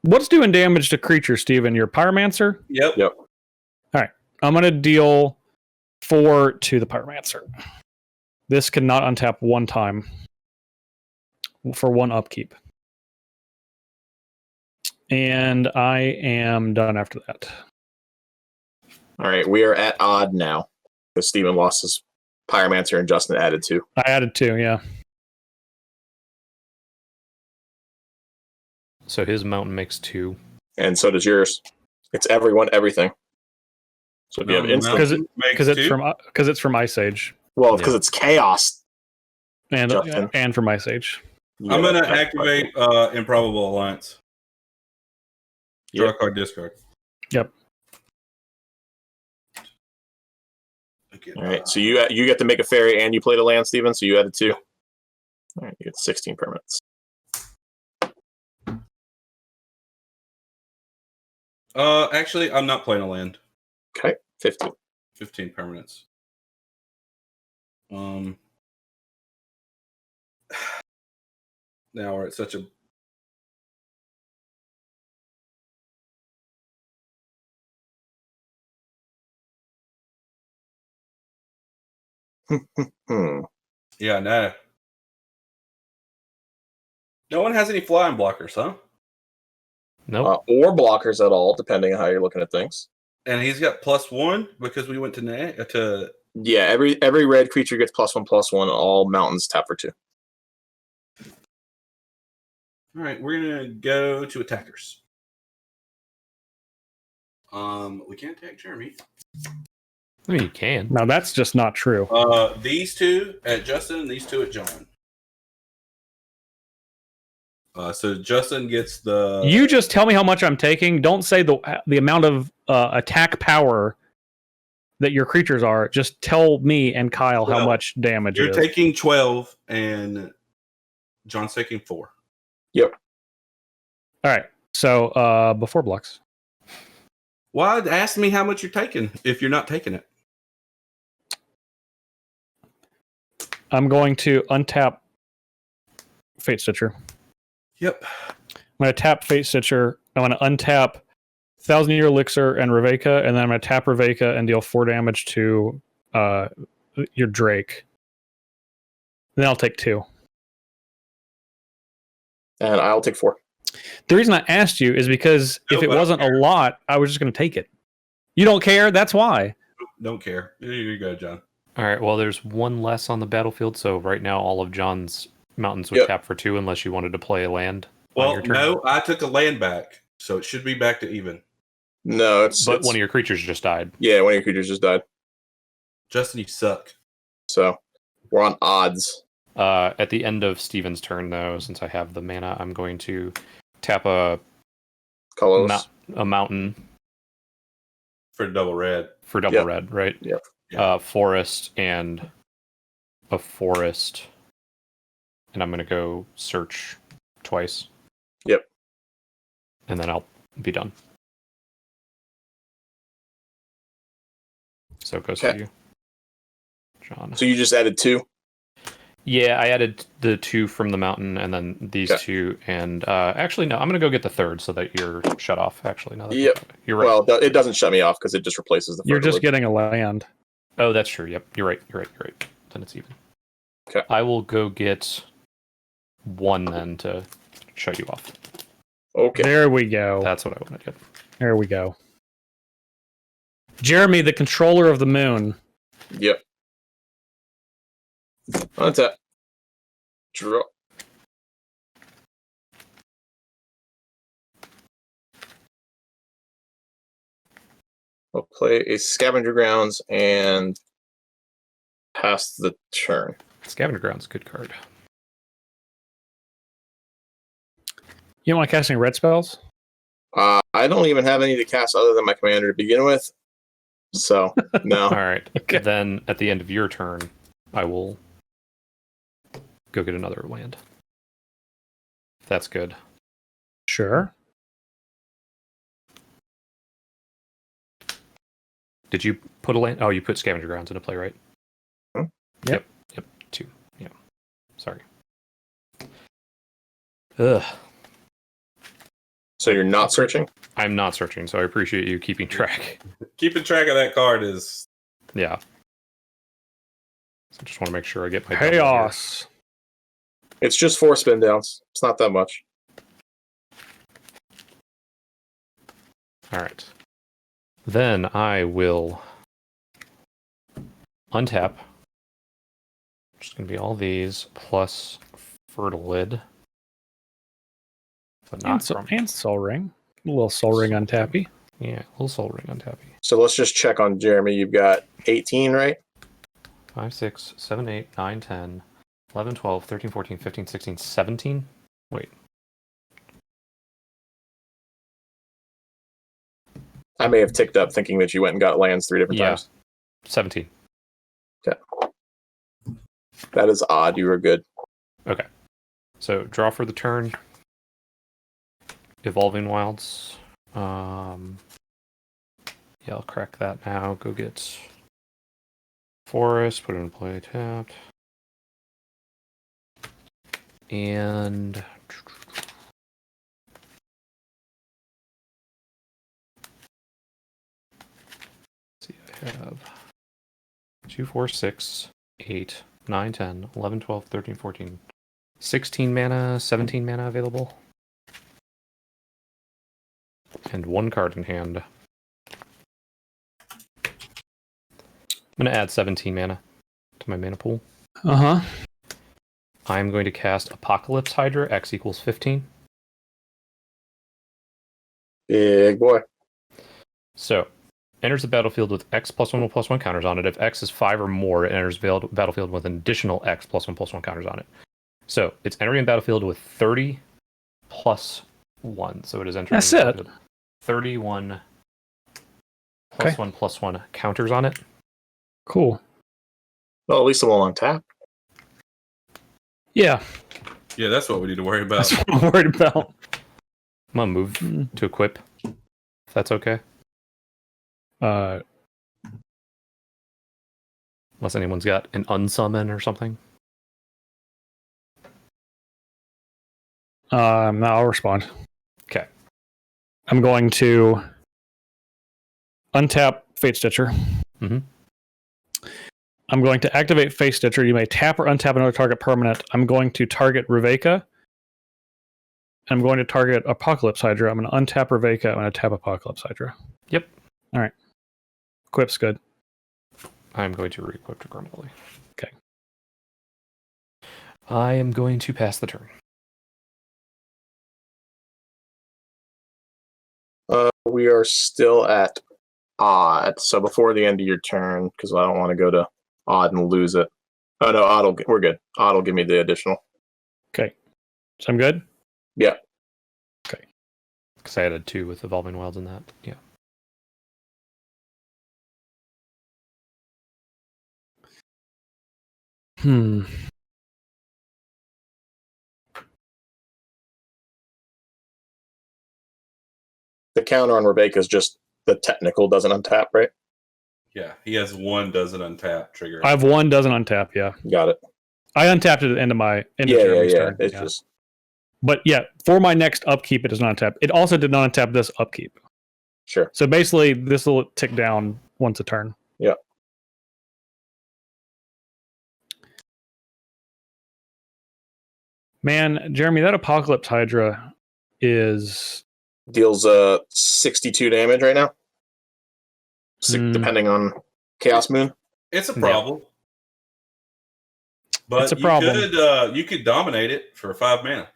What's doing damage to creatures, Steven? Your Pyromancer? Yep. I'm going to deal 4 to the Pyromancer. This cannot untap one time for 1 upkeep. And I am done after that. All right, we are at odd now because Steven lost his Pyromancer and Justin added 2. I added 2, yeah. So his mountain makes 2. And so does yours. It's everyone, everything. So if you have instant, Because it's from Ice Age. well, because it's chaos. Justin. And from Ice Age. I'm going to activate Improbable Alliance. Draw a card, discard. Yep. All right, so you get to make a fairy and you played a land, Steven, so you added 2. All right, you get 16 permanents. Actually, I'm not playing a land. Okay, 15. 15 permanents. Now we're at such a... Yeah, no. No one has any flying blockers, huh? Nope. Or blockers at all, depending on how you're looking at things. And he's got +1 because we went to Yeah, every red creature gets +1/+1. All mountains tap for 2. All right, we're gonna go to attackers. We can't attack Jeremy. I mean, you can. Now that's just not true. These 2 at Justin, and these 2 at John. So Justin gets the. You just tell me how much I'm taking. Don't say the amount of attack power that your creatures are. Just tell me and Kyle how much damage You're it is. taking 12, and John's taking 4. Yep. All right. So before blocks. Why ask me how much you're taking if you're not taking it? I'm going to untap Fate Stitcher. Yep. I'm going to tap Fate Stitcher. I'm going to untap 1,000-Year Elixir and Reveka, and then I'm going to tap Reveka and deal 4 damage to your Drake. Then I'll take 2. And I'll take 4. The reason I asked you is because if it wasn't a lot, I was just going to take it. You don't care? That's why. Don't care. Here you go, John. All right. Well, there's 1 less on the battlefield, so right now all of John's mountains would tap for 2 unless you wanted to play a land. Well, no, I took a land back, so it should be back to even. No, but one of your creatures just died. Yeah, one of your creatures just died. Justin, you suck. So we're on odds. At the end of Steven's turn, though, since I have the mana, I'm going to tap a mountain for double red. For double red, right? Yep. Forest and a forest, and I'm going to go search twice. Yep. And then I'll be done. So it goes to you, John. So you just added 2? Yeah, I added the 2 from the mountain, and then these 2, and actually no, I'm gonna go get the 3rd so that you're shut off. Actually, no, you're right. Well, it doesn't shut me off because it just replaces the. You're just getting a land. Oh, that's true. Yep, you're right. Then it's even. Okay. I will go get 1 then to shut you off. Okay. There we go. That's what I want to get. There we go. Jeremy, the controller of the moon. Yep. Untap. Draw. I'll play a Scavenger Grounds and pass the turn. Scavenger Grounds, good card. You don't want to cast any red spells? I don't even have any to cast other than my commander to begin with. So, no. All right. Okay. Then at the end of your turn, I will go get another land. If that's good. Sure. Did you put a land? Oh, you put Scavenger Grounds into play, right? Hmm? Yep. Yep. 2. Yeah. Sorry. Ugh. So you're not searching? I'm not searching, so I appreciate you keeping track. Keeping track of that card is... Yeah. So I just want to make sure I get my Chaos. It's just 4 spin downs. It's not that much. All right. Then I will untap. Just going to be all these plus Fertilid. But not And Soul Ring. A little Soul Ring untappy. Yeah, a little Soul Ring untappy. So let's just check on Jeremy. You've got 18, right? 5, 6, 7, 8, 9, 10, 11, 12, 13, 14, 15, 16, 17. Wait. I may have ticked up thinking that you went and got lands 3 different times. 17. Okay. That is odd. You were good. Okay. So draw for the turn. Evolving Wilds. Yeah, I'll crack that now. Go get Forest, put it in play tapped. And let's see, I have 2, 4, 6, 8, 9, 10, 11, 12, 13, 14, 16 mana, 17 mana available. And 1 card in hand. I'm going to add 17 mana to my mana pool. Uh-huh. I'm going to cast Apocalypse Hydra, X equals 15. Big boy. So, enters the battlefield with X +1/+1 counters on it. If X is 5 or more, it enters the battlefield with an additional X +1/+1 counters on it. So, it's entering the battlefield with 30 plus 1. So it is entering That's the it. battlefield. 31 plus 1/+1 counters on it. Cool. Well, at least it won't untap. Yeah. Yeah, that's what we need to worry about. That's what I'm worried about. I'm going to move to equip, if that's okay. Unless anyone's got an unsummon or something. No, I'll respond. Okay. I'm going to untap Fate Stitcher. Mm-hmm. I'm going to activate Fate Stitcher. You may tap or untap another target permanent. I'm going to target Reveka. I'm going to target Apocalypse Hydra. I'm going to untap Reveka. I'm going to tap Apocalypse Hydra. Yep. All right. Equip's good. I'm going to re-equip to Grumgully. Okay. I am going to pass the turn. We are still at odd. So before the end of your turn, because I don't want to go to odd and lose it. Oh no, odd. We're good. Odd will give me the additional. Okay. So I'm good? Yeah. Okay. Because I added 2 with Evolving Wilds in that. Yeah. The counter on Reveka is just the technical doesn't untap, right? Yeah, he has 1 doesn't untap trigger. I have 1 doesn't untap, yeah. Got it. I untapped it at the end of Jeremy's turn. It's just... But yeah, for my next upkeep, it does not untap. It also did not untap this upkeep. Sure. So basically, this will tick down once a turn. Yeah. Man, Jeremy, that Apocalypse Hydra is... Deals 62 damage right now. Depending on Chaos Moon. It's a problem. But it's a problem. You could dominate it for 5 mana.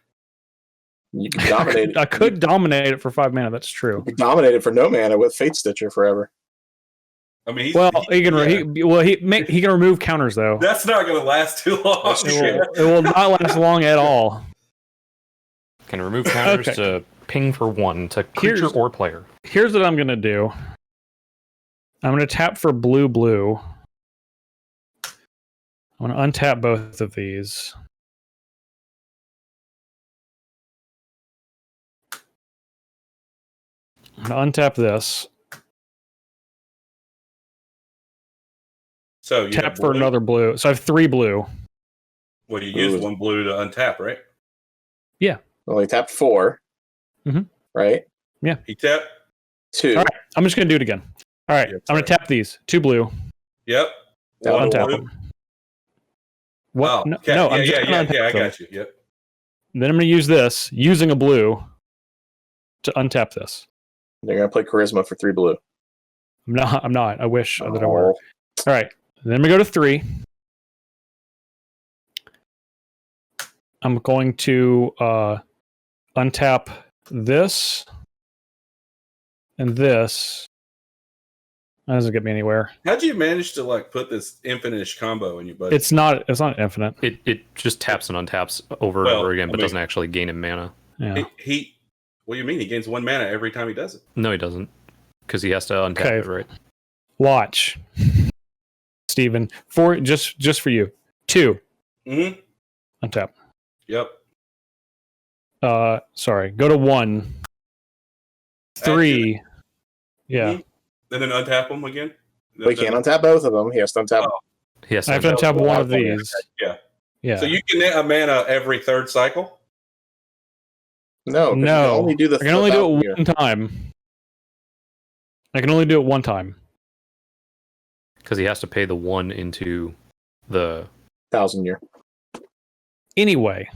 You can dominate it. I could dominate it for 5 mana. That's true. You can dominate it for no mana with Fate Stitcher forever. I mean, he can remove counters though. That's not going to last too long. It will not last long at all. Can remove counters to ping for 1 to creature or player. Here's what I'm going to do. I'm going to tap for blue. I'm going to untap both of these. I'm going to untap this. So you tap for another blue. So I have 3 blue. Well, you used 1 blue to untap, right? Yeah. Well, he tapped 4. Mhm. Right? Yeah. He tapped 2. All right. I'm just going to do it again. All right. I'm going to tap these. 2 blue. Yep. Untap them. What? Oh, no, okay. no, I'm just going to untap I them. got you. Yep. Then I'm going to use this, using a blue, to untap this. They're going to play Charisma for 3 blue. I'm not. I wish that I were. All right. Then I'm going to go to 3. I'm going to untap this and this. That doesn't get me anywhere. How'd you manage to like put this infinite combo in your budget? It's not infinite. It just taps and untaps over and over again, but doesn't actually gain him mana. Yeah. He what do you mean? He gains 1 mana every time he does it. No, he doesn't, because he has to untap it, right? Watch, Steven. Just for you. 2. Mm-hmm. Untap. Yep. Sorry. Go to 1. 3. Yeah. Mm-hmm. And then untap them again. But he can't untap both of them. He has to untap. He has I have to untap one of these. Yeah. Yeah. So you can a mana every 3rd cycle. No. You can only do I can only do it one time. I can only do it one time. Because he has to pay the 1 into the 1,000 year. Anyway,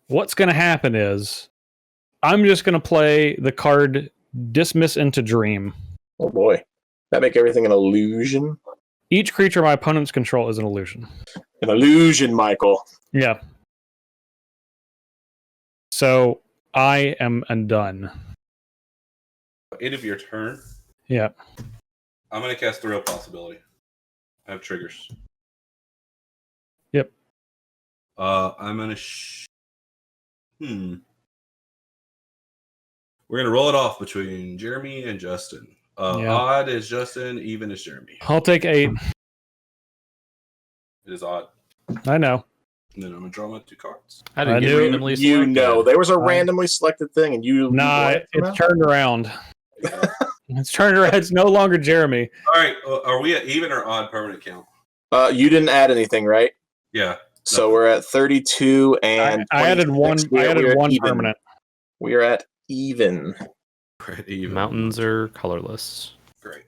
what's going to happen is I'm just going to play the card Dismiss into Dream. Oh boy. That make everything an illusion? Each creature my opponent's control is an illusion. An illusion, Michael. Yeah. So I am undone. End of your turn. Yeah. I'm going to cast Thrill Possibility. I have triggers. Yep. I'm going to... We're going to roll it off between Jeremy and Justin. Odd is Justin, even is Jeremy. I'll take 8. It is odd. I know. And then I'm going to draw my 2 cards. I didn't get knew randomly You selected. know, there was a randomly selected thing, and you. Nah, it's turned around. It's turned around. It's no longer Jeremy. All right. Are we at even or odd permanent count? You didn't add anything, right? Yeah. So we're at 32 and I added 1. I added 1 even. permanent. We are at even. We're at even. Mountains are colorless. Great.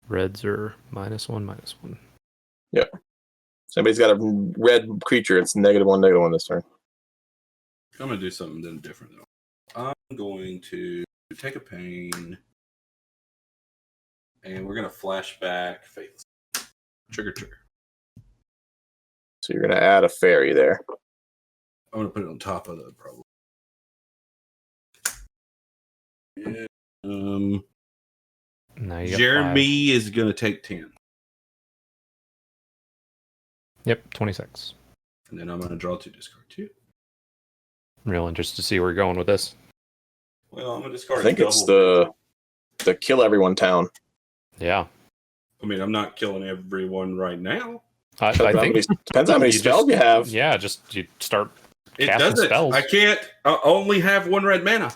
Reds are -1/-1. Yep. Somebody's got a red creature. It's -1/-1 this turn. I'm going to do something then different, though. I'm going to take a pain, and we're going to flashback Faithless. Trigger. So you're going to add a fairy there. I'm going to put it on top of the problem. Yeah. Now you got Jeremy 5. is going to take 10. Yep, 26. And then I'm going to draw 2, discard 2. I'm real interested to see where we're going with this. Well, I'm going to discard I think it's the kill everyone town. Yeah. I mean, I'm not killing everyone right now. I think Depends how many spells you have. Yeah, just you start It casting doesn't. spells. I can't only have 1 red mana.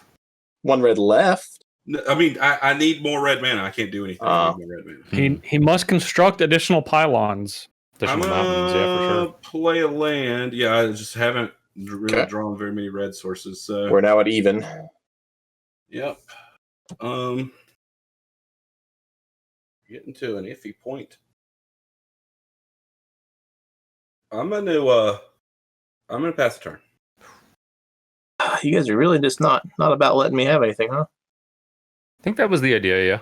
1 red left. I mean, I need more red mana. I can't do anything with more red mana. He must construct additional pylons. I'm mountains, yeah, for sure. Play a land. Yeah, I just haven't really drawn very many red sources. So We're now at even. Yep. Getting to an iffy point. I'm gonna pass the turn. You guys are really just not about letting me have anything, huh? I think that was the idea, yeah.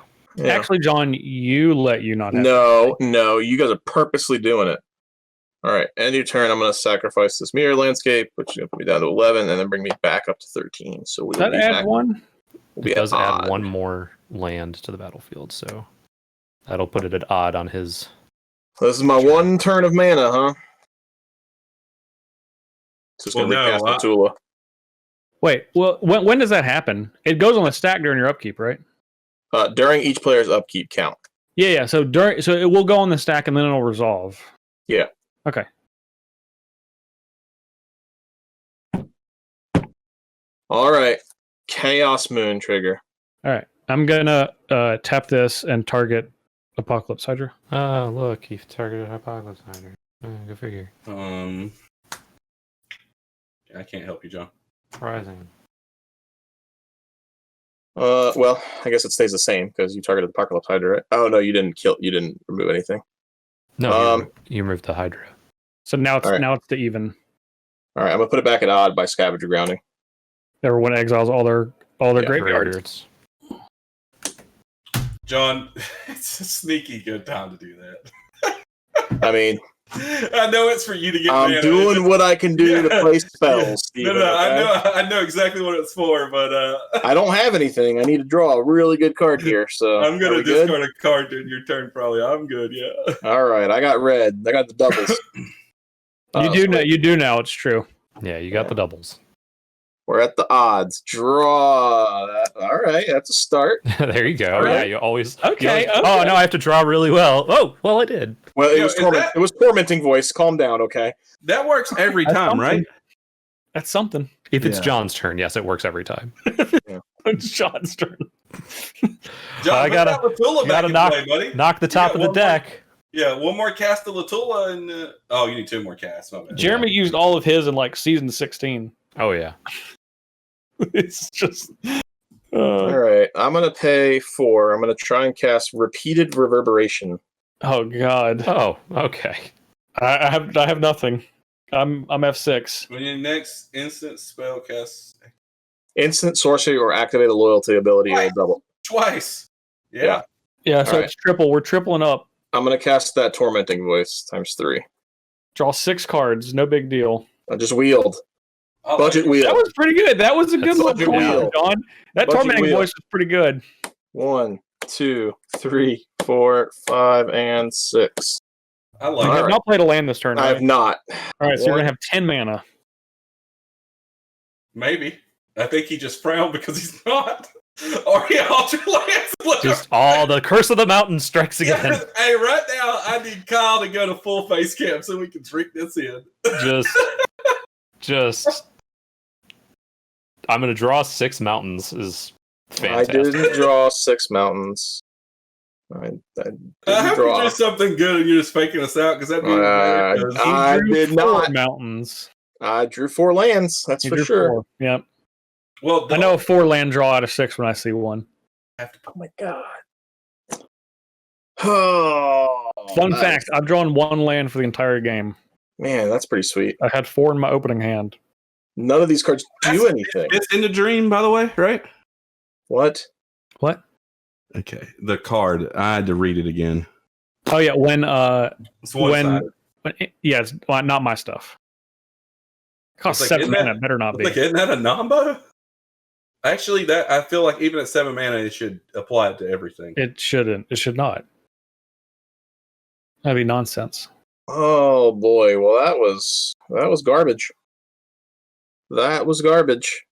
Actually, John, you not have No, you guys are purposely doing it. All right, end your turn. I'm going to sacrifice this mirror landscape, which is going to put me down to 11, and then bring me back up to 13. So we'll that add 1? It does add 1 more land to the battlefield, so that'll put it at odd on his. This is my 1 turn of mana, huh? So it's going to recast Latulla. Wait, well, when does that happen? It goes on the stack during your upkeep, right? During each player's upkeep count. Yeah. So it will go on the stack and then it'll resolve. Yeah. Okay. All right. Chaos Moon trigger. All right. I'm gonna tap this and target Apocalypse Hydra. Oh, look, he targeted Apocalypse Hydra. Go figure. I can't help you, John. Surprising. Well, I guess it stays the same because you targeted the Apocalypse Hydra, right? Oh no, you didn't remove anything. No, you removed the Hydra. So now it's the even. All right, I'm gonna put it back at odd by Scavenger Grounding. Everyone exiles all their graveyards. John, it's a sneaky good time to do that. I mean, I know it's for you to get. I'm doing what I can do to play spells. Steven, no, okay? I know exactly what it's for, but I don't have anything. I need to draw a really good card here. So I'm gonna discard a card during your turn. Probably, I'm good. Yeah. All right, I got red. I got the doubles. You do now. It's true. Yeah, you got the doubles. We're at the odds. Draw. All right, that's a start. There you go. Right. Yeah, you always. Okay. Oh, no, I have to draw really well. Oh, well, I did. Well, it was tormenting voice. Calm down, okay? That works every time, right? That's something. If it's John's turn, yes, it works every time. It's John's turn. John, I gotta knock the top of the deck. Yeah, one more cast of Latulla, and you need 2 more casts. Jeremy used all of his in like season 16. Oh yeah. It's just. All right, I'm gonna pay 4. I'm gonna try and cast Repeated Reverberation. Oh God. Oh, okay. I have nothing. I'm F6. When your next instant spell casts Instant sorcery or activate a loyalty ability will double. twice. Yeah. So it's triple. We're tripling up. I'm gonna cast that Tormenting Voice ×3. Draw 6 cards. No big deal. I just wheeled. Budget wheel. That was pretty good. That was a good one, wheel. John. That Tormenting Voice was pretty good. 1, 2, 3, 4, 5, and 6. I like You it. have not played a land this turn. I have not. All right, so you're gonna have 10 mana. Maybe. I think he just frowned because he's not. Or he altered lands. Just all the curse of the mountain strikes again. Hey, right now I need Kyle to go to full face camp so we can drink this in. Just. I'm gonna draw 6 mountains. Is fantastic. I didn't draw 6 mountains. I hope you drew something good and you're just faking us out because that means I did not. Mountains. I drew 4 lands. That's for sure. 4. Yep. Well, I know a 4 land draw out of 6 when I see one. Oh my God. Oh, Fun fact: I've drawn 1 land for the entire game. Man, that's pretty sweet. I had 4 in my opening hand. None of these cards do anything. It's in the dream, by the way, right? What? Okay, the card. I had to read it again. Oh yeah, It's one-sided. it's not my stuff. It costs It's like, 7 mana. Better not be. Like, isn't that a Namba? Actually, that I feel like even at 7 mana, it should apply it to everything. It shouldn't. It should not. That'd be nonsense. Oh boy. Well, that was garbage. That was garbage.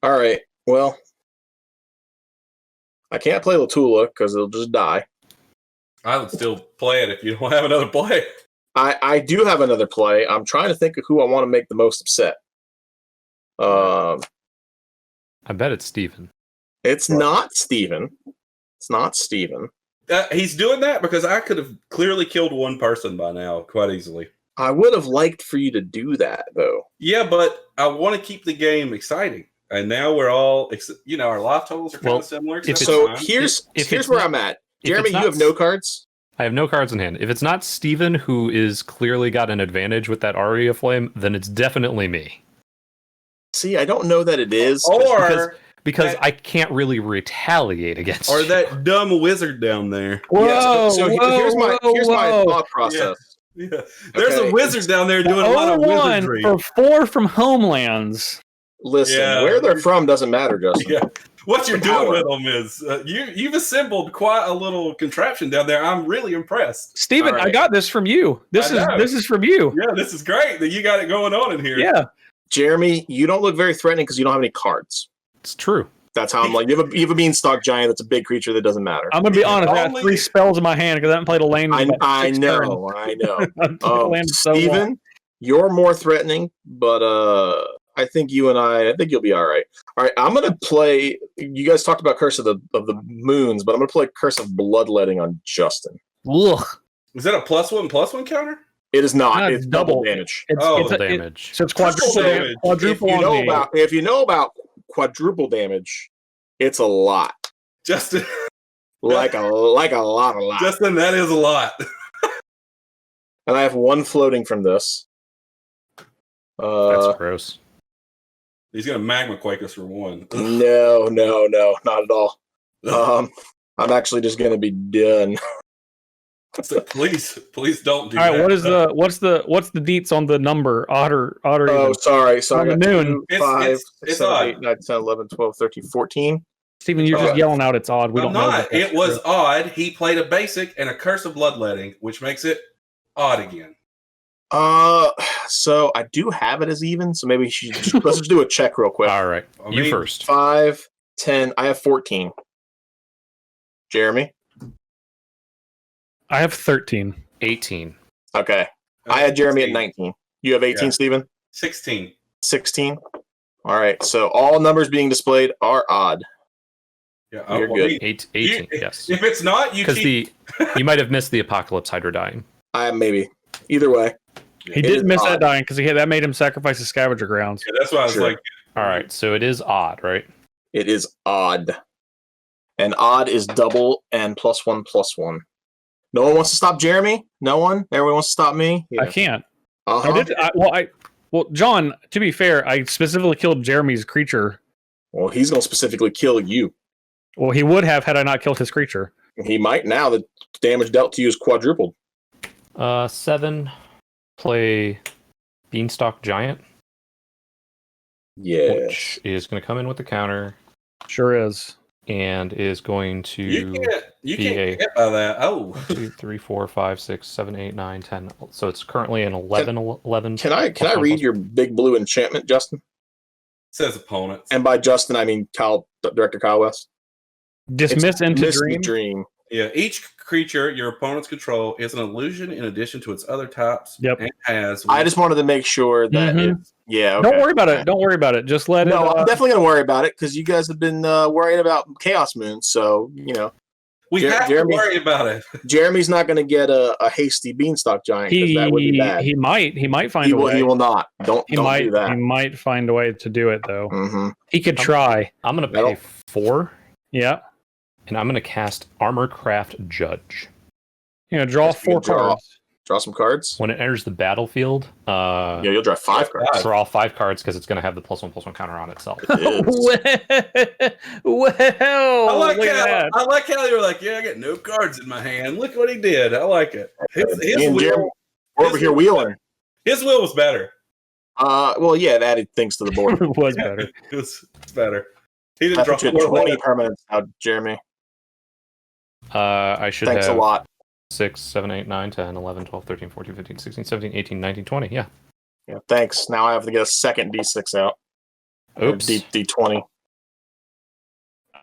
All right. Well, I can't play Latulla because it'll just die. I would still play it if you don't have another play. I do have another play. I'm trying to think of who I want to make the most upset. I bet it's Steven. It's not Steven. It's not Steven. He's doing that because I could have clearly killed one person by now quite easily. I would have liked for you to do that, though. Yeah, but I want to keep the game exciting. And now we're all, our life totals are kind of similar. So here's where I'm at. Jeremy, you have no cards? I have no cards in hand. If it's not Steven, who is clearly got an advantage with that Aria Flame, then it's definitely me. See, I don't know that it is. Because I can't really retaliate against or you. that dumb wizard down there. Whoa, here's my thought process. Yeah. There's a wizard down there doing a lot of wizardry. For 4 from Homelands. Listen, where they're from doesn't matter, Justin. Yeah. What you're doing with them is you've assembled quite a little contraption down there. I'm really impressed. Steven, right. I got this from you. This is from you. Yeah, this is great that you got it going on in here. Yeah. Jeremy, you don't look very threatening because you don't have any cards. It's true. That's how I'm like. You have a beanstalk giant that's a big creature that doesn't matter. I'm gonna be honest. I have 3 spells in my hand because I haven't played a lane. I know. Steven, you're more threatening, but I think you'll be all right. All right, I'm gonna play. You guys talked about Curse of the Moons, but I'm gonna play Curse of Bloodletting on Justin. Ugh. Is that a +1/+1 counter? It is not. No, it's double damage. Double damage. So it's quadruple damage. Quadruple If you know about quadruple damage, it's a lot. Justin, Like a lot. Justin, that is a lot. And I have one floating from this. That's gross. He's gonna magma quake us for one. No, not at all. I'm actually just gonna be done. So please don't do All right, that. what's the deets on the number? Otter. Oh, sorry. On the moon. 2, 5, It's 6, 7, odd. 8, 9, 10, 11, 12, 13, 14. Steven, you're just yelling out it's odd. We I'm don't know. not. It was odd. He played a basic and a Curse of Bloodletting, which makes it odd again. So I do have it as even, so maybe let's just do a check real quick. All right. You first. 5, 10. I have 14. Jeremy? I have 13. 18. Okay. I had Jeremy at 19. You have 18, Yeah. Steven? 16. 16. All right. So all numbers being displayed are odd. Yeah, You're good. 18, yes. If it's not, you Because cheat. you might have missed the Apocalypse Hydra dying. Maybe. Either way. He It did is miss odd. that dying because that made him sacrifice his scavenger grounds. Yeah, that's why I was Sure. like, All right, so it is odd, right? It is odd. And odd is double and +1/+1. No one wants to stop Jeremy? No one? Everyone wants to stop me? I can't. Uh-huh. Well, John, to be fair, I specifically killed Jeremy's creature. Well, he's going to specifically kill you. Well, he would have had I not killed his creature. He might now. The damage dealt to you is quadrupled. 7. Play Beanstalk Giant, Yeah. which is going to come in with the counter Sure is. and is going to you be can't get by that. Oh. 2, 3, 4, 5, 6, 7, 8, 9, 10. So it's currently an 11. Can I read your big blue enchantment, Justin? Says opponents. And by Justin, I mean Director Kyle West. Dismiss into Miss the dream. dream. Yeah, each creature your opponents control is an illusion in addition to its other types. Yep. And has. I just wanted to make sure that Mhm. it's... Yeah, okay. Don't worry about it. Don't worry about it. Just let it. No, I'm definitely going to worry about it because you guys have been worrying about Chaos Moon. So, we have Jeremy- to worry about it. Jeremy's not going to get a hasty Beanstalk Giant because that would be bad. He might find He a way. will not. Don't He do might that. find a way to do it though. Mm-hmm. He could try. I'm going to pay 4, Yeah. and I'm going to cast Armorcraft Judge. Draw Yes, you 4 can draw. cards. Draw some cards. When it enters the battlefield, Yeah, you'll draw 5 cards. draw 5 cards because it's going to have the +1/+1 counter on itself. It is. Well, I like look at how you were like, yeah, I got no cards in my hand. Look what he did. I like it. Me and Jeremy, we're over here wheeling. His will was better. Well, yeah, it added things to the board. It was better. It's better. He I didn't draw put you at 4 20 permanents now, Jeremy. I should Thanks have a lot. 6, 7, 8, 9, 10, 11, 12, 13, 14, 15, 16, 17, 18, 19, 20. Yeah. Yeah, thanks. Now I have to get a second D6 out. Or Oops. D20.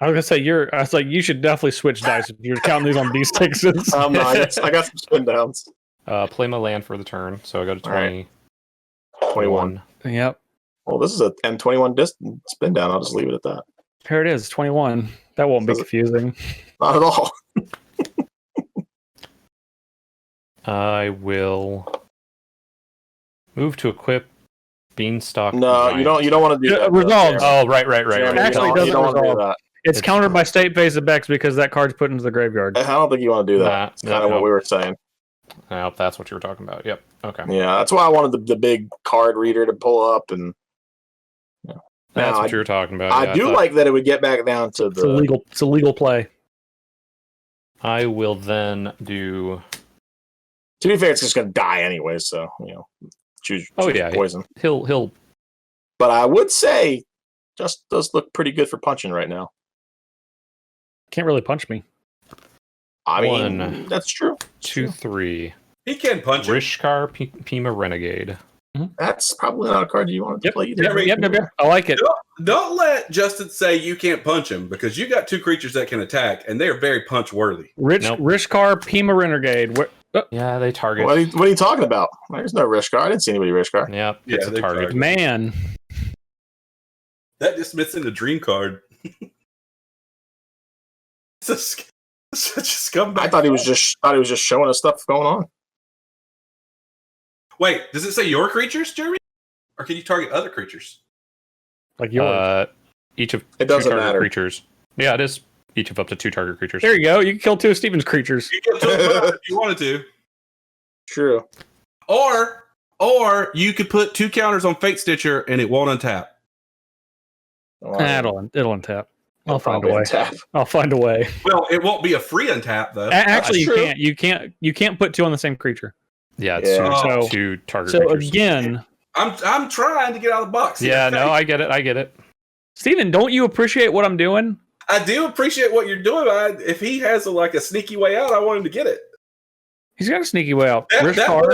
I was gonna say you should definitely switch dice if you're counting these on D6s. No, I got some spin downs. Play my land for the turn, so I go to All 20. right. 21. Yep. Well, this is a M21 spin down. I'll just leave it at that. Here it is, 21. That won't be Does it- confusing. Not at all. I will move to equip Beanstalk. No, Giant. you don't want to do that. Resolves. Oh, right. Jeremy, Actually, you doesn't don't want to do resolve. that. It's It's- countered by state phase of Bex because that card's put into the graveyard. I don't think you want to do that. Nah, It's kind of what we were saying. Oh, that's what you were talking about. Yep. Okay. Yeah, that's why I wanted the big card reader to pull up. And That's Now, what you were talking about. I Yeah, do thought- like that it would get back down to It's the... a legal play. I will then do. To be fair, it's just going to die anyway, so, choose Yeah, poison. He'll. But I would say, just does look pretty good for punching right now. Can't really punch me. I mean, One. that's true. 2, 3. He can punch it. Rishkar Pima Renegade. That's probably not a card you want to play either. Yep. I like it. Don't let Justin say you can't punch him because you got 2 creatures that can attack and they are very punch worthy. Nope. Rishkar Pima Renegade. Yeah, they target. What are you talking about? There's no Rishkar. I didn't see anybody Rishkar. Yep, Yeah, it's a they target. target. Man, That just missing the dream card. Such a scumbag. I thought he was just showing us stuff going on. Wait, does it say your creatures, Jeremy? Or can you target other creatures? Like yours. Each of It doesn't two target matter. creatures. Yeah, it is each of up to 2 target creatures. There you go. You can kill 2 of Steven's creatures. You can if you wanted to. True. Or you could put 2 counters on Fate Stitcher and it won't untap. Well, It'll untap. I'll find a probably way. untap. I'll find a way. Well, it won't be a free untap though. Actually, That's you true. You can't put 2 on the same creature. Yeah, it's Yeah. So- 2 target So creatures. again, I'm trying to get out of the box. Yeah, here. no, I get it. Steven, don't you appreciate what I'm doing? I do appreciate what you're doing. If he has a sneaky way out, I want him to get it. He's got a sneaky way out. That Rishkar,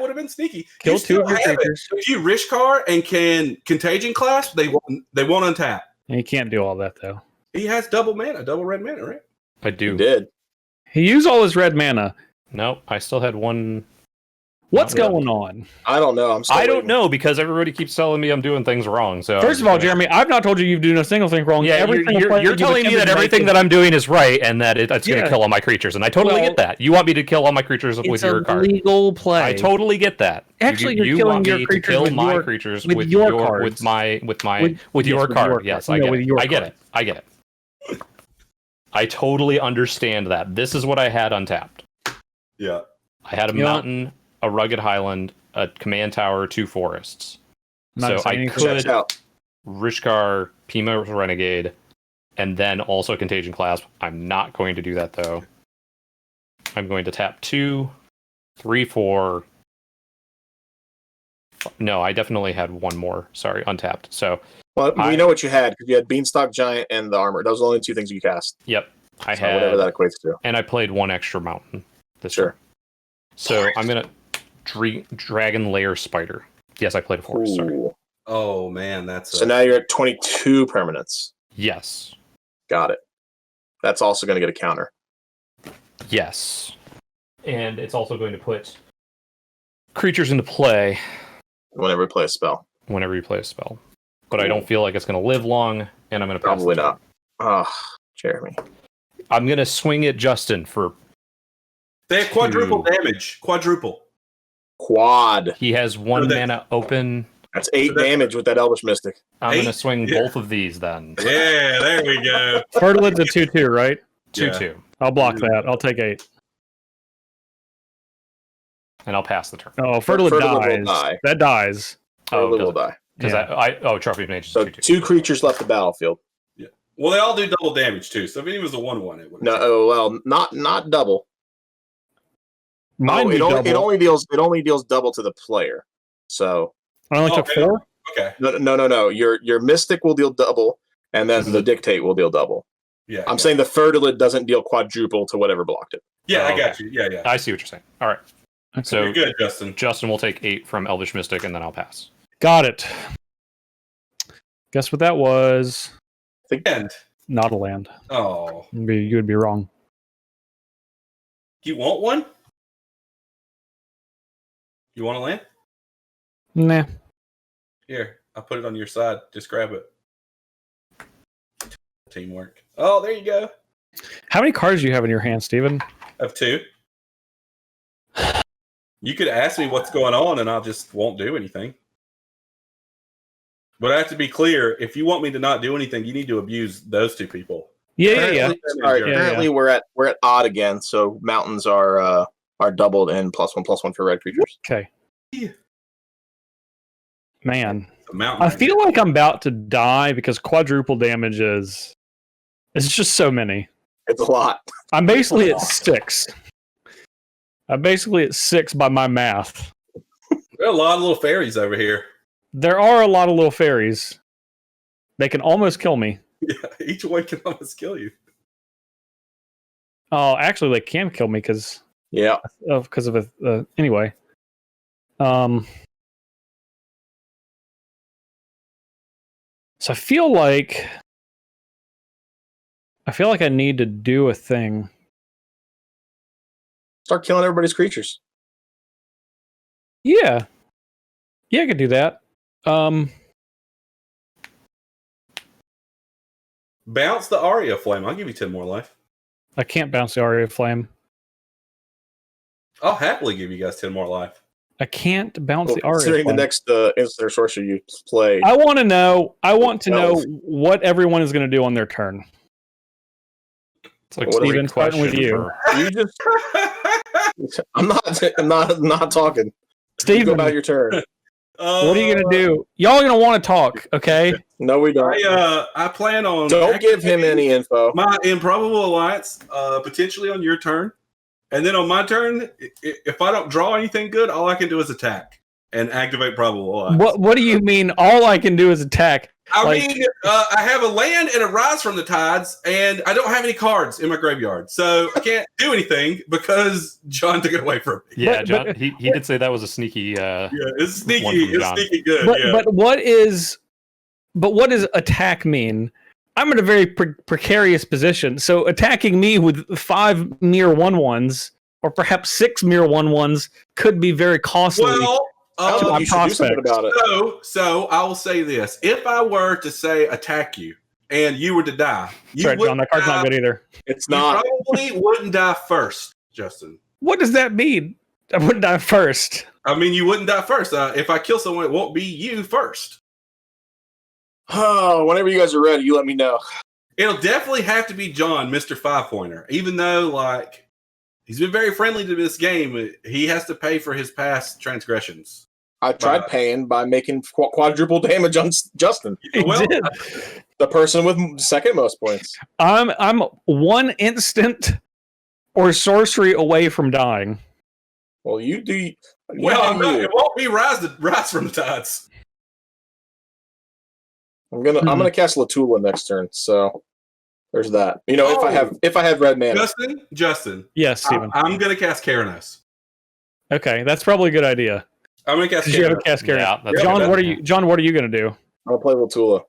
would have been sneaky. kill You 2 still of your have it. creatures. If you Rishkar and can Contagion Clasp, they won't untap. And he can't do all that though. He has double red mana, right? I You do. did. He used all his red mana. No, I still had one. What's Not going on? I don't know. I don't know because everybody keeps telling me I'm doing things wrong. So First of all, Jeremy, I've not told you doing a single thing wrong. yeah, Every single you're player you've telling me that attempted to everything make that I'm doing is right and that it's going Yeah. to kill all my creatures, and I totally Well, get that. You want me to kill all my creatures with it's your a card. legal play. I totally get that. Actually, you're you killing want your me to creatures kill with my your- creatures with with your your cards. with your yes, card. with your Yes, cards. I No, get with it. your I get cards. it. I get it. I totally understand that. This is what I had untapped. Yeah. I had a You know- mountain, a rugged highland, a command tower, 2 forests. I'm not So saying I anything. Checks could out. Rishkar, Pima Renegade, and then also Contagion Clasp. I'm not going to do that though. I'm going to tap 2, 3, 4. No, I definitely had one more. Sorry, untapped. So, Well, we know what you had because you had Beanstalk Giant and the armor. Those are the only 2 things you cast. yep, I So whatever had, that equates to. and I played 1 extra mountain this Sure. turn. So I'm gonna Dragon Lair Spider. Yes, I played a forest. Sorry. Ooh. Oh man, that's So now you're at 22 permanents. Yes, Got it. That's also going to get a counter. yes, and it's also going to put creatures into play Whenever you play a spell. whenever you play a spell. But I don't feel like it's going to live long, and I'm going to pass Probably the turn. not. Ah, Jeremy. I'm going to swing at Justin for they have quadruple 2. damage. Quadruple. Quad. He has 1 So that- mana open. That's 8 So that's- damage with that Elvish Mystic. I'm going to 8? swing Yeah. both of these then. Yeah, there we go. Fertilid's a 2/2, right? 2/2. I'll block that. I'll take 8. And I'll pass the turn. Oh, Fertilid Fertilid dies. will die. That dies. Fertilid does will it? die. Because Yeah. Trophy Mage is So 2/2. 2 creatures left the battlefield. Well, they all do double damage too. So if it was a 1/1, it would. No, oh, well, not double. Mine Oh, do double. it only deals double to the player. So I only took 4. Okay. no. Your Mystic will deal double, and then the Dictate will deal double. Yeah. I'm saying the Fertilid doesn't deal quadruple to whatever blocked it. Yeah, I Oh, got okay. you. Yeah. I see what you're saying. All right. So You're good, Justin. Justin will take 8 from Elvish Mystic, and then I'll pass. Got it. Guess what that was? And Not a land. oh, You would be wrong. you want one? You want a land? Nah. Here, I'll put it on your side. Just grab it. Teamwork. Oh, there you go. How many cards do you have in your hand, Steven? I have 2. You could ask me what's going on, and I just won't do anything. But I have to be clear. If you want me to not do anything, you need to abuse those 2 people. Yeah. Sorry, Yeah, currently we're at odd again. So mountains are doubled and +1/+1 for red creatures. Okay. Yeah. Man, The mountain. I right feel like I'm about to die because quadruple damage is. It's just so many. It's a lot. I'm basically at 6. I'm basically at 6 by my math. There are a lot of little fairies over here. There are a lot of little fairies. They can almost kill me. Yeah, each one can almost kill you. Oh, actually, they can kill me because Yeah. of a anyway. So I feel like I need to do a thing. Start killing everybody's creatures. Yeah, I could do that. Bounce the Aria Flame. I'll give you 10 more life. I can't bounce the Aria Flame. I'll happily give you guys 10 more life. I can't bounce the Aria Considering Flame. the next instant or sorcery you play. I want to know. I want to know what everyone is going to do on their turn. It's like Steven, starting with you. You just. I'm not talking. Steven, Go about your turn. what are you going to do? Y'all are going to want to talk, okay? No, we don't. I plan on. Don't give him any info. My Improbable Alliance, potentially on your turn. And then on my turn, if I don't draw anything good, all I can do is attack and activate Probable Alliance. What do you mean? All I can do is attack. I mean, I have a land and a Rise from the Tides, and I don't have any cards in my graveyard. So I can't do anything because John took it away from me. Yeah, John, he did say that was a sneaky... yeah, it's sneaky. It's sneaky good. But what does attack mean? I'm in a very precarious position. So attacking me with 5 mere 1/1s, or perhaps 6 mere 1/1s, could be very costly. Well, you should do something about it. So I will say this: if I were to say attack you and you were to die, you Sorry, John, that card's not good either. It's not. You probably wouldn't die first, Justin. What does that mean? I wouldn't die first. I mean, you wouldn't die first. If I kill someone, it won't be you first. Oh, whenever you guys are ready, you let me know. It'll definitely have to be John, Mr. 5-Pointer. Even though, like, he's been very friendly to this game, he has to pay for his past transgressions. I tried paying by making quadruple damage on Justin. Well, the person with second most points. I'm 1 instant or sorcery away from dying. Well, you do. it won't be rise from the tides. I'm gonna cast Latulla next turn, so there's that. You know, if I have red mana. Justin. Yes, Steven. I'm gonna cast Keranos. Okay, that's probably a good idea. I'm gonna cast Keranos. You have a cast Keranos. Yeah, John, what are you gonna do? I'll play Latulla.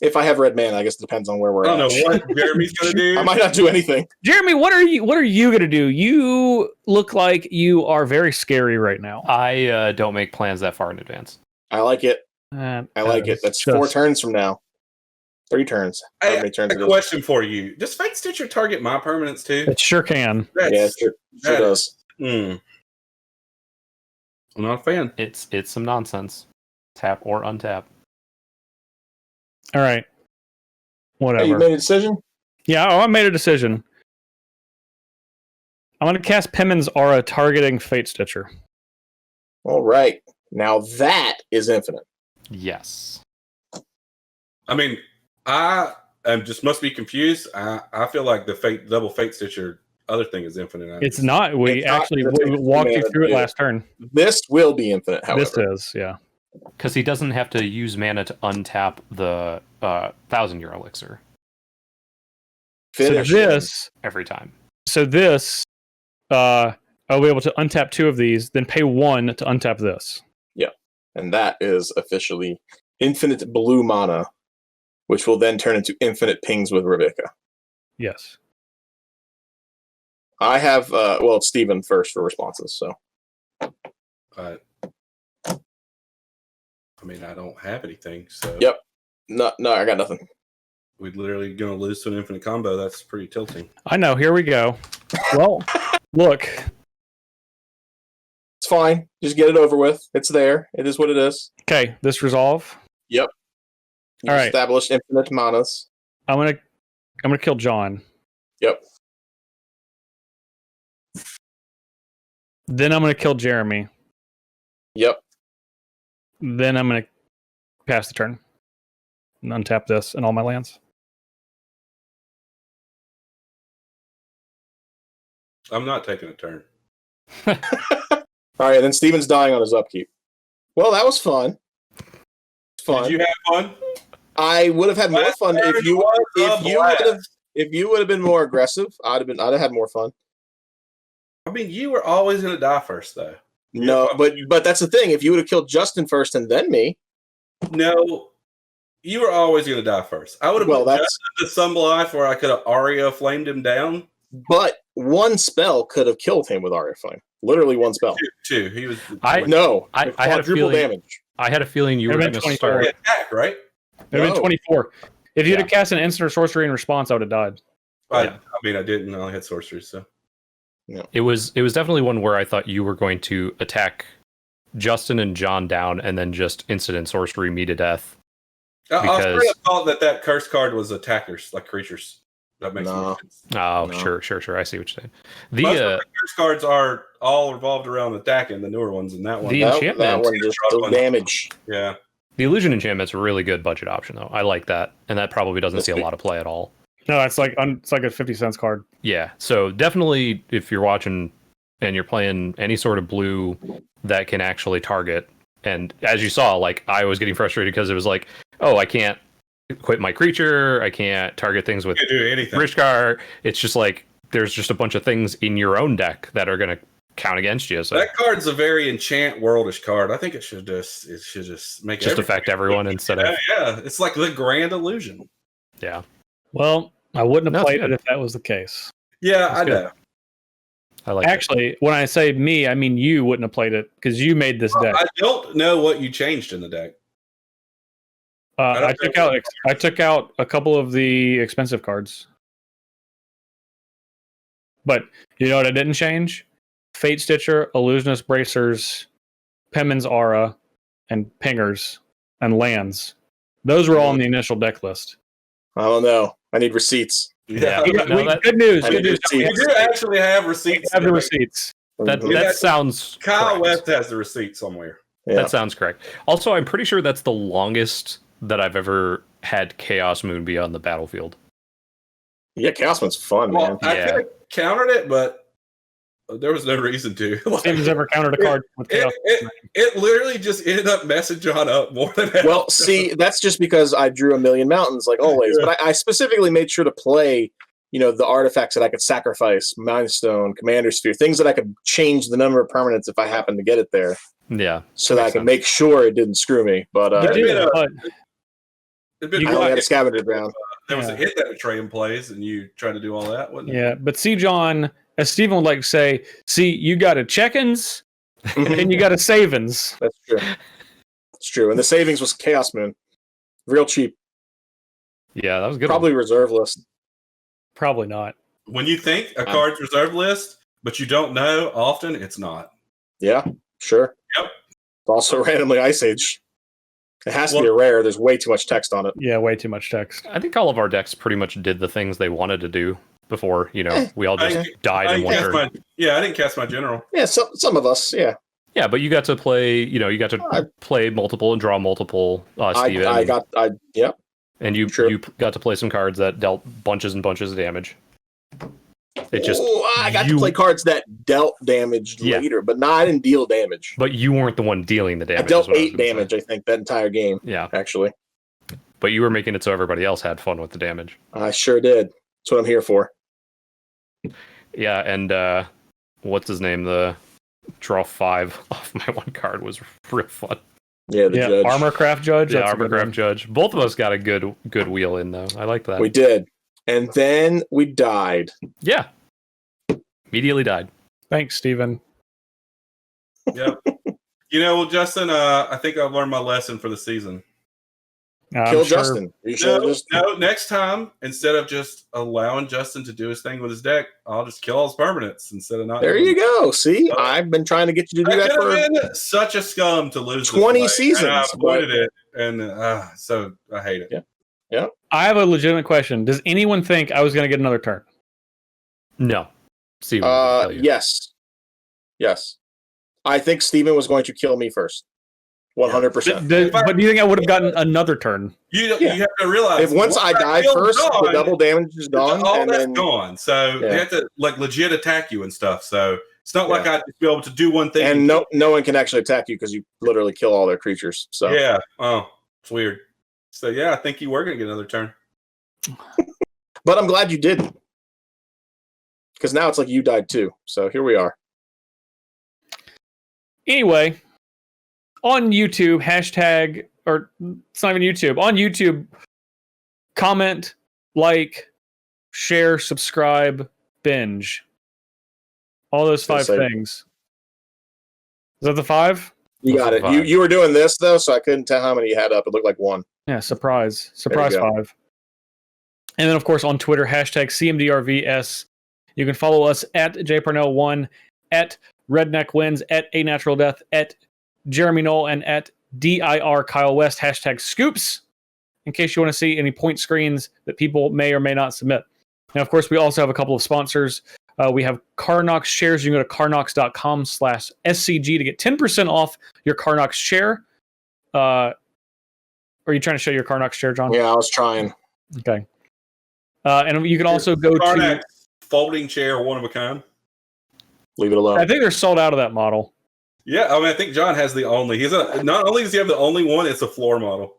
If I have red mana, I guess it depends on where we're at. I don't know what Jeremy's gonna do. I might not do anything. Jeremy, what are you gonna do? You look like you are very scary right now. I don't make plans that far in advance. I like it. I like it. That's 4 turns from now. 3 turns. How many turns a question for you. Does Fate Stitcher target my permanents too? It sure can. Yeah, it sure does. I'm not a fan. It's some nonsense. Tap or untap. All right. Whatever. Hey, you made a decision? Yeah, I made a decision. I'm going to cast Pimen's Aura targeting Fate Stitcher. All right. Now that is infinite. Yes. I mean, I just must be confused. I feel like the double Fate Stitcher other thing is infinite. It's not. We walked you through it last turn. This will be infinite, however. This is, yeah. Because he doesn't have to use mana to untap the 1,000-year elixir. Finish every time. So this, I'll be able to untap 2 of these, then pay 1 to untap this. Yeah, and that is officially infinite blue mana, which will then turn into infinite pings with Reveka. Yes. I have, it's Steven first for responses, so. I mean, I don't have anything, so. Yep. No, I got nothing. We're literally going to lose to an infinite combo. That's pretty tilting. I know. Here we go. Well, look. It's fine. Just get it over with. It's there. It is what it is. Okay, this resolve. Yep. All right. Established infinite manas. I'm gonna kill John. Yep. Then I'm gonna kill Jeremy. Yep. Then I'm gonna pass the turn and untap this and all my lands. I'm not taking a turn. All right, then Steven's dying on his upkeep. Well, that was fun. Fun. Did you have fun? I would have had more fun if you would have been more aggressive. I'd have had more fun. I mean, you were always going to die first, though. No, but that's the thing. If you would have killed Justin first and then me, no, you were always going to die first. I would have put Justin to some life where I could have Aria flamed him down. But one spell could have killed him with Aria Flame. Literally one spell. Two. He was. I had a feeling. damage. I had a feeling you were going to start. Attack, right? It would have been 24. If you'd have cast an instant or sorcery in response, I would have died. I mean, I didn't. I only had sorcery, so. Yeah. It was definitely one where I thought you were going to attack Justin and John down and then just instant sorcery me to death. I was trying to thought that curse card was attackers, like creatures. That makes more sense. Oh, no. Sure. I see what you're saying. Most of the curse cards are all revolved around attacking, the newer ones, and that one. The enchantment. That one just does damage. Yeah. The illusion enchantment's a really good budget option, though. I like that, and that probably doesn't see a lot of play at all. No, it's like a 50 cents card. Yeah, so definitely if you're watching and you're playing any sort of blue that can actually target, and as you saw, like I was getting frustrated because it was like, oh, I can't equip my creature, I can't target things with Rishkar. It's just like there's just a bunch of things in your own deck that are going to count against you. So that card's a very enchant worldish card. I think it should just make just affect everyone instead of it's like the grand illusion. Yeah. Well, I wouldn't have played it if that was the case. Yeah, I know. I like. Actually, when I say me, I mean you wouldn't have played it because you made this deck. I don't know what you changed in the deck. I took out a couple of the expensive cards, but you know what I didn't change? Fate Stitcher, Illusionist Bracers, Penman's Aura, and Pingers and lands. Those were all on the initial deck list. I don't know. I need receipts. Yeah. Good news. We do actually have receipts. We have the receipts. That sounds Kyle correct. West has the receipt somewhere. Yeah. That sounds correct. Also, I'm pretty sure that's the longest that I've ever had Chaos Moon be on the battlefield. Yeah, Chaos Moon's fun, man. I could have countered it, but there was no reason to. Steven's ever countered a card with Chaos. It literally just ended up messing John up more than ever. Well, see, that's just because I drew a million mountains, like always. Yeah. But I specifically made sure to play, the artifacts that I could sacrifice, Mind Stone, Commander Sphere, things that I could change the number of permanents if I happened to get it there. Yeah. So that I could make sure it didn't screw me. But I had a scavenger ground. There was a hit that Betrayum plays, and you tried to do all that, wasn't it? Yeah, but see, John, as Steven would like to say, you got a check-ins and you got a savings. That's true. It's true. And the savings was Chaos Moon. Real cheap. Yeah, that was good. Probably reserve list. Probably not. When you think a card's reserve list, but you don't know, often it's not. Yeah, sure. Yep. It's also randomly Ice Age. It has to be a rare. There's way too much text on it. Yeah, way too much text. I think all of our decks pretty much did the things they wanted to do before, we all just died in one turn. I didn't cast my general. Yeah, some of us, yeah. Yeah, but you got to play, play multiple and draw multiple, Steven. Yep. And you got to play some cards that dealt bunches and bunches of damage. I got to play cards that dealt damage later, but I didn't deal damage. But you weren't the one dealing the damage. I dealt 8 damage, I think, that entire game. Yeah. Actually. But you were making it so everybody else had fun with the damage. I sure did. That's what I'm here for. Yeah, and what's his name? The draw 5 off my one card was real fun. Yeah, the judge. Armorcraft Judge. Yeah, Armorcraft Judge. Both of us got a good wheel in, though. I like that. We did. And then we died. Yeah. Immediately died. Thanks, Steven. Yep. Justin, I think I've learned my lesson for the season. Kill Justin. No, next time, instead of just allowing Justin to do his thing with his deck, I'll just kill all his permanents instead of not. There you go. See, I've been trying to get you to do that for been such a scum to lose 20 seasons. And I avoided it, and so I hate it. Yeah. I have a legitimate question. Does anyone think I was going to get another turn? No. Steven. Yes. I think Steven was going to kill me first. 100%. But do you think I would have gotten another turn? You have to realize if once I die first, the double damage is gone. All and that's then gone. So they have to legit attack you and stuff. So it's not like I'd be able to do one thing. And no one can actually attack you because you literally kill all their creatures. So yeah. Oh, it's weird. So I think you were going to get another turn. But I'm glad you didn't. Because now it's like you died too. So here we are. Anyway, on YouTube, or it's not even YouTube, on YouTube, comment, like, share, subscribe, binge. All those 5 things. Is that the 5? You got it. You were doing this, though, so I couldn't tell how many you had up. It looked like 1. Yeah, surprise. Surprise 5. And then, of course, on Twitter, hashtag CMDRVS. You can follow us at JParnell1, at Redneck Wins, at A Natural Death, at Jeremy Knoll, and at DIR Kyle West, hashtag Scoops, in case you want to see any point screens that people may or may not submit. Now, of course, we also have a couple of sponsors. We have Keranos shares. You can go to keranos.com/SCG to get 10% off your Keranos share. Are you trying to show your Keranos share, John? Yeah, I was trying. Okay. And you can also go to folding chair, one of a kind. Leave it alone. I think they're sold out of that model. Yeah, I mean, I think John has the only. Not only does he have the only one, it's a floor model.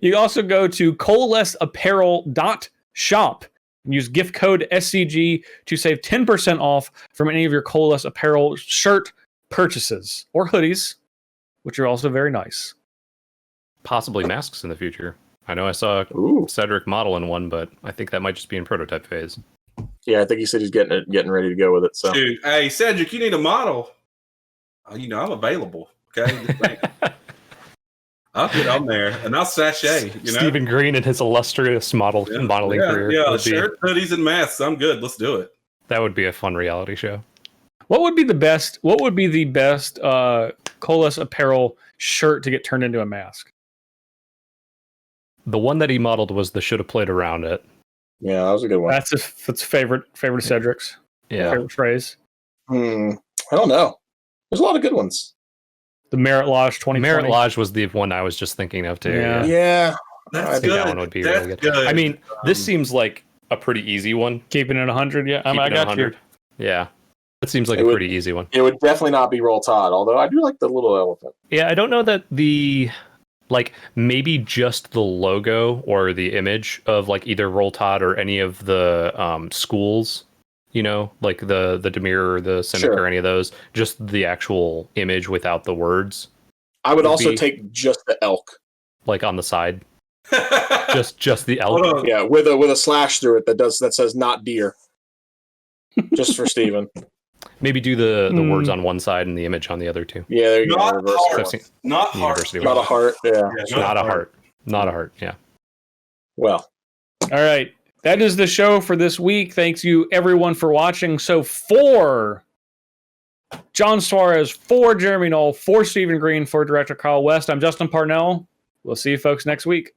You also go to coalesceapparel.shop and use gift code SCG to save 10% off from any of your Coalesce Apparel shirt purchases or hoodies, which are also very nice. Possibly masks in the future. I know I saw Cedric model in one, but I think that might just be in prototype phase. Yeah, I think he said he's getting ready to go with it. So, dude, hey Cedric, you need a model. I'm available. Okay, I'll get on there and I'll sashay. Stephen Green and his illustrious modeling career. Yeah, shirt, hoodies, and masks. I'm good. Let's do it. That would be a fun reality show. What would be the best Coalesce Apparel shirt to get turned into a mask? The one that he modeled was the should have played around it. Yeah, that was a good one. That's favorite of Cedric's. Yeah. Favorite phrase. I don't know. There's a lot of good ones. The Merit Lodge 2020. Merit Lodge was the one I was just thinking of too. Yeah. That's good. That one would be really good. I mean, this seems like a pretty easy one. Keeping it 100, yeah. I got 100. You. Yeah. It seems like a pretty easy one. It would definitely not be Roll Tide, although I do like the little elephant. Yeah, I don't know that maybe just the logo or the image of either Roll Tide or any of the schools, like the Demir or the Cynic or any of those, just the actual image without the words. I would also take just the elk. On the side. just the elk. Yeah, with a slash through it that says not deer. Just for Steven. Maybe do the words on one side and the image on the other two. Yeah, there you go. Not heart. Not a heart. Yeah. Not a heart. Not a heart. Yeah. Well. All right. That is the show for this week. Thanks you everyone for watching. So for John Suarez, for Jeremy Knoll, for Stephen Green, for Director Kyle West, I'm Justin Parnell. We'll see you folks next week.